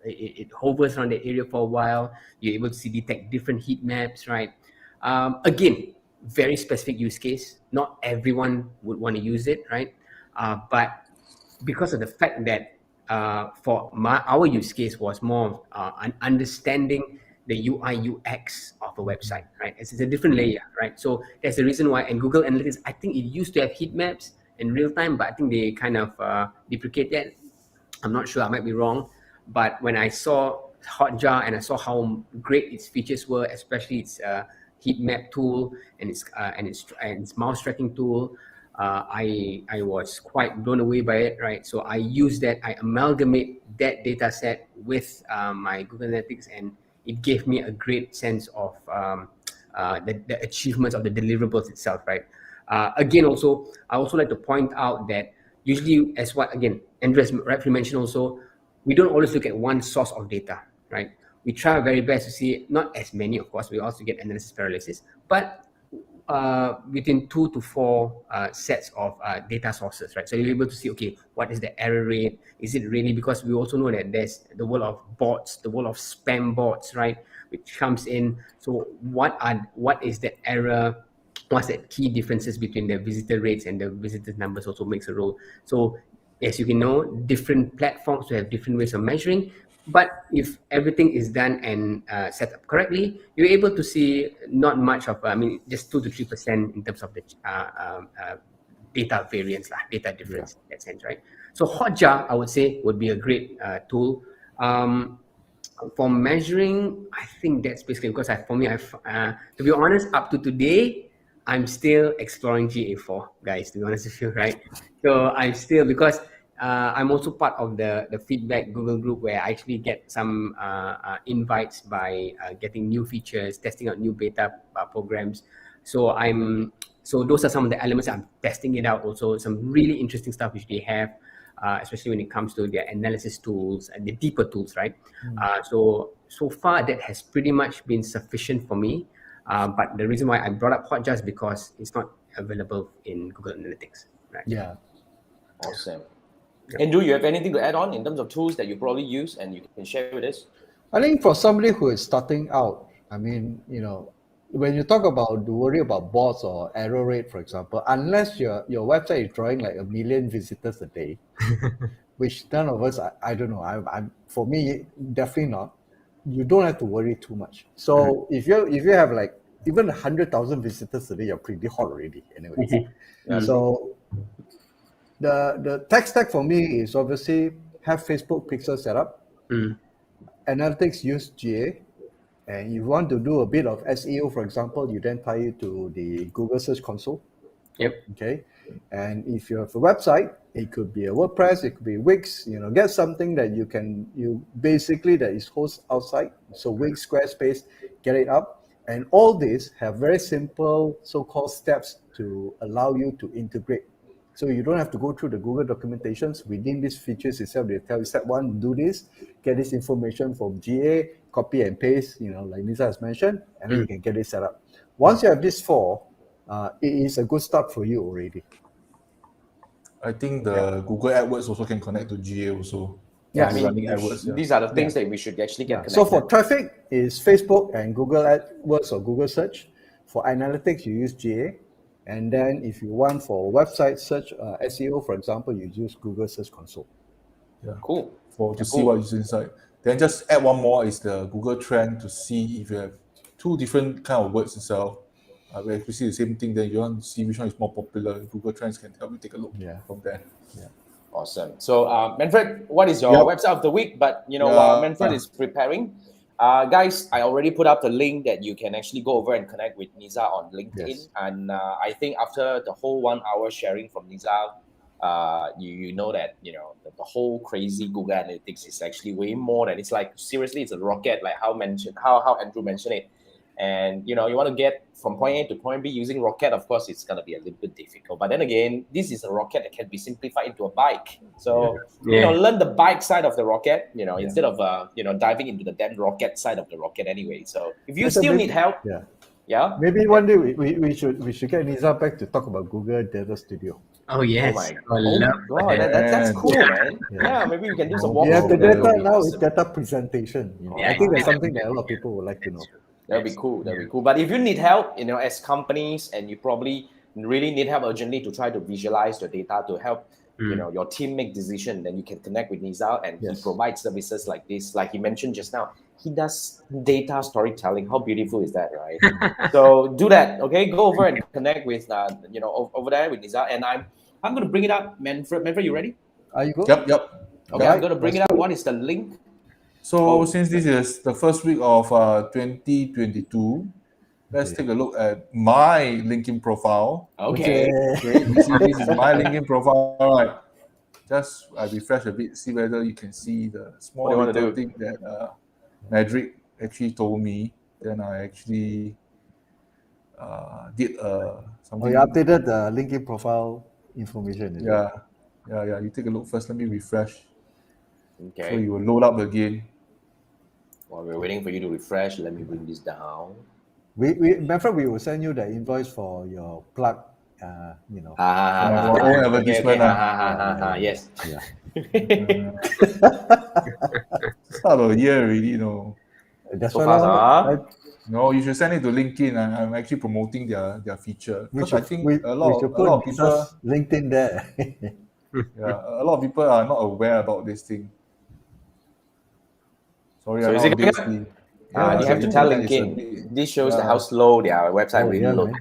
it hovers around the area for a while. You're able to detect different heat maps, right? Again, very specific use case. Not everyone would want to use it, right? But because of the fact that for our use case was more an understanding the UI UX of a website, right? It's a different layer, right? So that's the reason why. And Google Analytics, I think it used to have heat maps in real time, but I think they kind of deprecate that. I'm not sure, I might be wrong. But when I saw Hotjar and I saw how great its features were, especially its heat map tool and its mouse tracking tool, I was quite blown away by it, right? So I use that, I amalgamate that data set with my Google Analytics, and it gave me a great sense of the achievements of the deliverables itself, right? Again, also, I also like to point out that usually, as what, again, Andreas rightfully mentioned also, we don't always look at one source of data, right? We try our very best to see, not as many, of course, we also get analysis paralysis, but within 2 to 4 sets of data sources, right? So you're able to see, okay, what is the error rate? Is it really, because we also know that there's the world of bots, the world of spam bots, right? Which comes in. So what is the error? What's the key differences between the visitor rates and the visitor numbers also makes a role. So as you can know, different platforms will have different ways of measuring. But if everything is done and set up correctly, you're able to see not much of, just 2 to 3% in terms of the data variance, data difference in that sense, right? So Hotjar, I would say, would be a great tool. For measuring, I think that's basically because to be honest, up to today, I'm still exploring GA4, guys, to be honest with you, right? So I'm still, because I'm also part of the feedback Google group, where I actually get some invites by getting new features, testing out new beta programs. So those are some of the elements I'm testing it out. Also, some really interesting stuff which they have, especially when it comes to their analysis tools and the deeper tools, right? So far that has pretty much been sufficient for me. But the reason why I brought up Hotjar is because it's not available in Google Analytics, right? Yeah. Awesome. Andrew, you have anything to add on in terms of tools that you probably use and you can share with us? I think for somebody who is starting out, when you talk about the worry about bots or error rate, for example, unless your website is drawing like 1 million visitors a day, which none of us, I don't know, I'm for me, definitely not. You don't have to worry too much. So if you have like even 100,000 visitors a day, you're pretty hot already. Anyways, Yeah. so the tech stack for me is obviously have Facebook pixel set up, analytics use GA, and you want to do a bit of SEO, for example, you then tie it to the Google Search Console. Yep. Okay, and if you have a website, it could be a WordPress, it could be Wix. Get something that you basically that is host outside. So Wix, Squarespace, get it up, and all these have very simple so-called steps to allow you to integrate. So you don't have to go through the Google documentations. Within these features itself, they tell you step one, do this, get this information from GA, copy and paste, like Nisa has mentioned, and then you can get it set up. Once you have these four, it is a good start for you already. I think the Google AdWords also can connect to GA also. Yeah, I mean, running AdWords. these are the things that we should actually get connected. So for traffic, is Facebook and Google AdWords or Google Search. For analytics, you use GA. And then if you want for website search, SEO, for example, you use Google Search Console. Yeah. Cool. To see what is inside. Then just add one more is the Google Trend to see if you have two different kind of words itself. We actually see the same thing, then you want to see which one is more popular. Google Trends can help you take a look from there. Yeah. Awesome. So, Manfred, what is your website of the week? But, while Manfred is preparing, guys, I already put up the link that you can actually go over and connect with Nisa on LinkedIn. Yes. And I think after the whole 1 hour sharing from Nisa, you know that, the whole crazy Google Analytics is actually way more than, it's like, seriously, it's a rocket, like how Andrew mentioned it. And, you want to get from point A to point B using rocket, of course, it's going to be a little bit difficult. But then again, this is a rocket that can be simplified into a bike. So, learn the bike side of the rocket, instead of, diving into the damn rocket side of the rocket anyway. So if you still need help, maybe one day we should get Nisa back to talk about Google Data Studio. Oh, yes. Oh my God, that's cool, man. Yeah, maybe we can do some walkthrough. We have the That data would be now, awesome. it's data presentation. I think that's something that a lot of people would like to know. That'll be cool. But if you need help, as companies, and you probably really need help urgently to try to visualize your data to help, your team make decision, then you can connect with Nisa, and he provides services like this. Like he mentioned just now, he does data storytelling. How beautiful is that, right? So do that, okay? Go over and connect with, over there with Nisa. And I'm going to bring it up. Manfred, you ready? Are you good? Yep. Okay, I'm going to bring it up. What is the link? So since this is the first week of 2022, let's take a look at my LinkedIn profile. Okay. You see, this is my LinkedIn profile. All right. Just I refresh a bit, see whether you can see the small little thing that Madrid actually told me. Then I actually did something. You updated the LinkedIn profile information. Yeah. You take a look first. Let me refresh. Okay. So you will load up again. While we're waiting for you to refresh, let me bring this down. Manfred, we will send you the invoice for your plug. For our own advertisement. Yes. Start of the year already, That's so fast, No, you should send it to LinkedIn. I'm actually promoting their feature. Because I think a lot of people LinkedIn there. a lot of people are not aware about this thing. Sorry, so is it going to? You have to tell LinkedIn. This shows how slow their website really looks.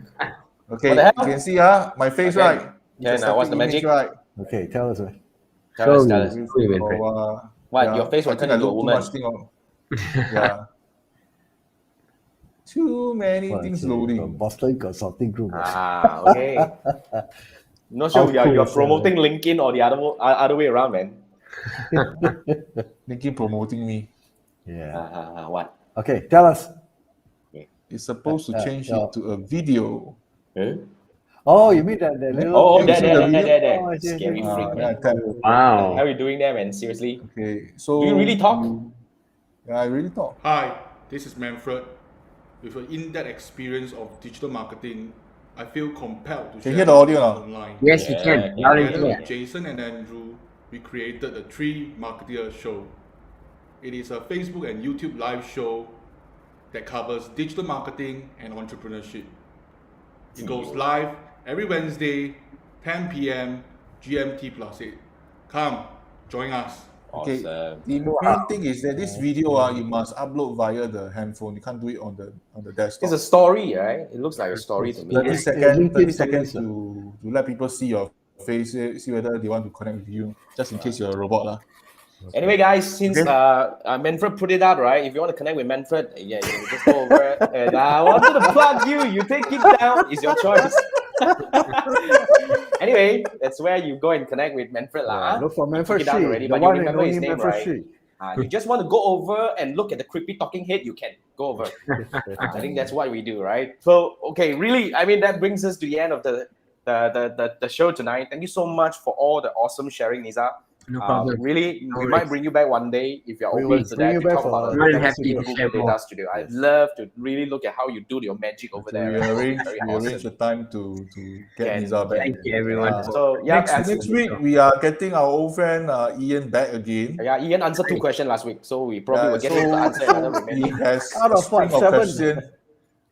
Okay, you can see my face, right? Yeah, now what's the magic? Right? Okay, tell us. Tell us. What, your face will turn into a woman? Too many things loading. Boston Consulting Group. Okay. Not sure you're promoting LinkedIn or the other way around, man. LinkedIn promoting me. Yeah. What? Okay, tell us. It's supposed to change it to a video. Oh, you mean that little... there. Scary freak, man. Wow. How are you doing there, man? Seriously? Okay, so... Do you really talk? Yeah, I really talk. Hi, this is Manfred. With an in-depth experience of digital marketing, I feel compelled to share hear the audio now? online. Yes, you can. Loud and Together clear. with Jason and Andrew, we created the 3 Marketeers show. It is a Facebook and YouTube live show that covers digital marketing and entrepreneurship. It goes live every Wednesday, 10 p.m. GMT+8. Come, join us. Okay. Awesome. The main thing is that this video you must upload via the handphone. You can't do it on the desktop. It's a story, right? It looks like a story to me. 30 Yeah, seconds, LinkedIn 30 stories, seconds sir. to let people see your face, see whether they want to connect with you, just in case you're a robot. Lah. Anyway, guys, since Manfred put it out, right? If you want to connect with Manfred, yeah, you just go over and I wanted to plug you. You take it down. It's your choice. Anyway, that's where you go and connect with Manfred. Look for Manfred It down Shi, already, the but you one and remember his only name, Manfred right? Shi. You just want to go over and look at the creepy talking head, you can go over. I think that's what we do, right? So, okay, really, I mean, that brings us to the end of the show tonight. Thank you so much for all the awesome sharing, Nisa. No problem. Really, No we worries. might bring you back one day if you're We open will to bring that you to back talk for about More the than happy to Google share Data more. Studio. I'd love to really look at how you do your magic over So there. we arrange Very the time to get Can- Nisa back. Thank you, everyone. for- So, yeah, Next week we are getting our old friend Ian back again. Yeah, Ian answered 2 questions last week, so we probably will get him to answer another He remaining. has Out a of what, string of 7? questions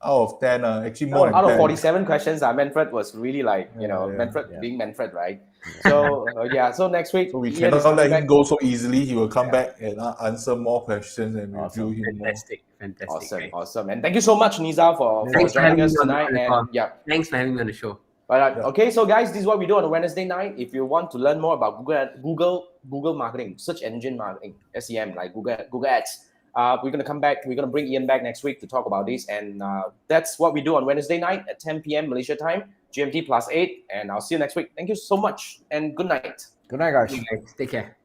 out of 10. Actually more than Out of 10. 47 questions, Manfred was really like, Manfred being Manfred, right? So, so next week, So we Ian is cannot let coming him back. go so easily. He will come back and answer more questions and review him more. Fantastic. Awesome. And thank you so much, Nisa, for Thanks for joining having us me on tonight. the And call. yeah. Thanks for having me on the show. All right. Okay, so guys, this is what we do on a Wednesday night. If you want to learn more about Google marketing, search engine marketing, SEM, like Google Ads, we're gonna come back. We're gonna bring Ian back next week to talk about this, and that's what we do on Wednesday night at 10 p.m. Malaysia time, GMT +8. And I'll see you next week. Thank you so much, and good night. Good night, guys. Take care.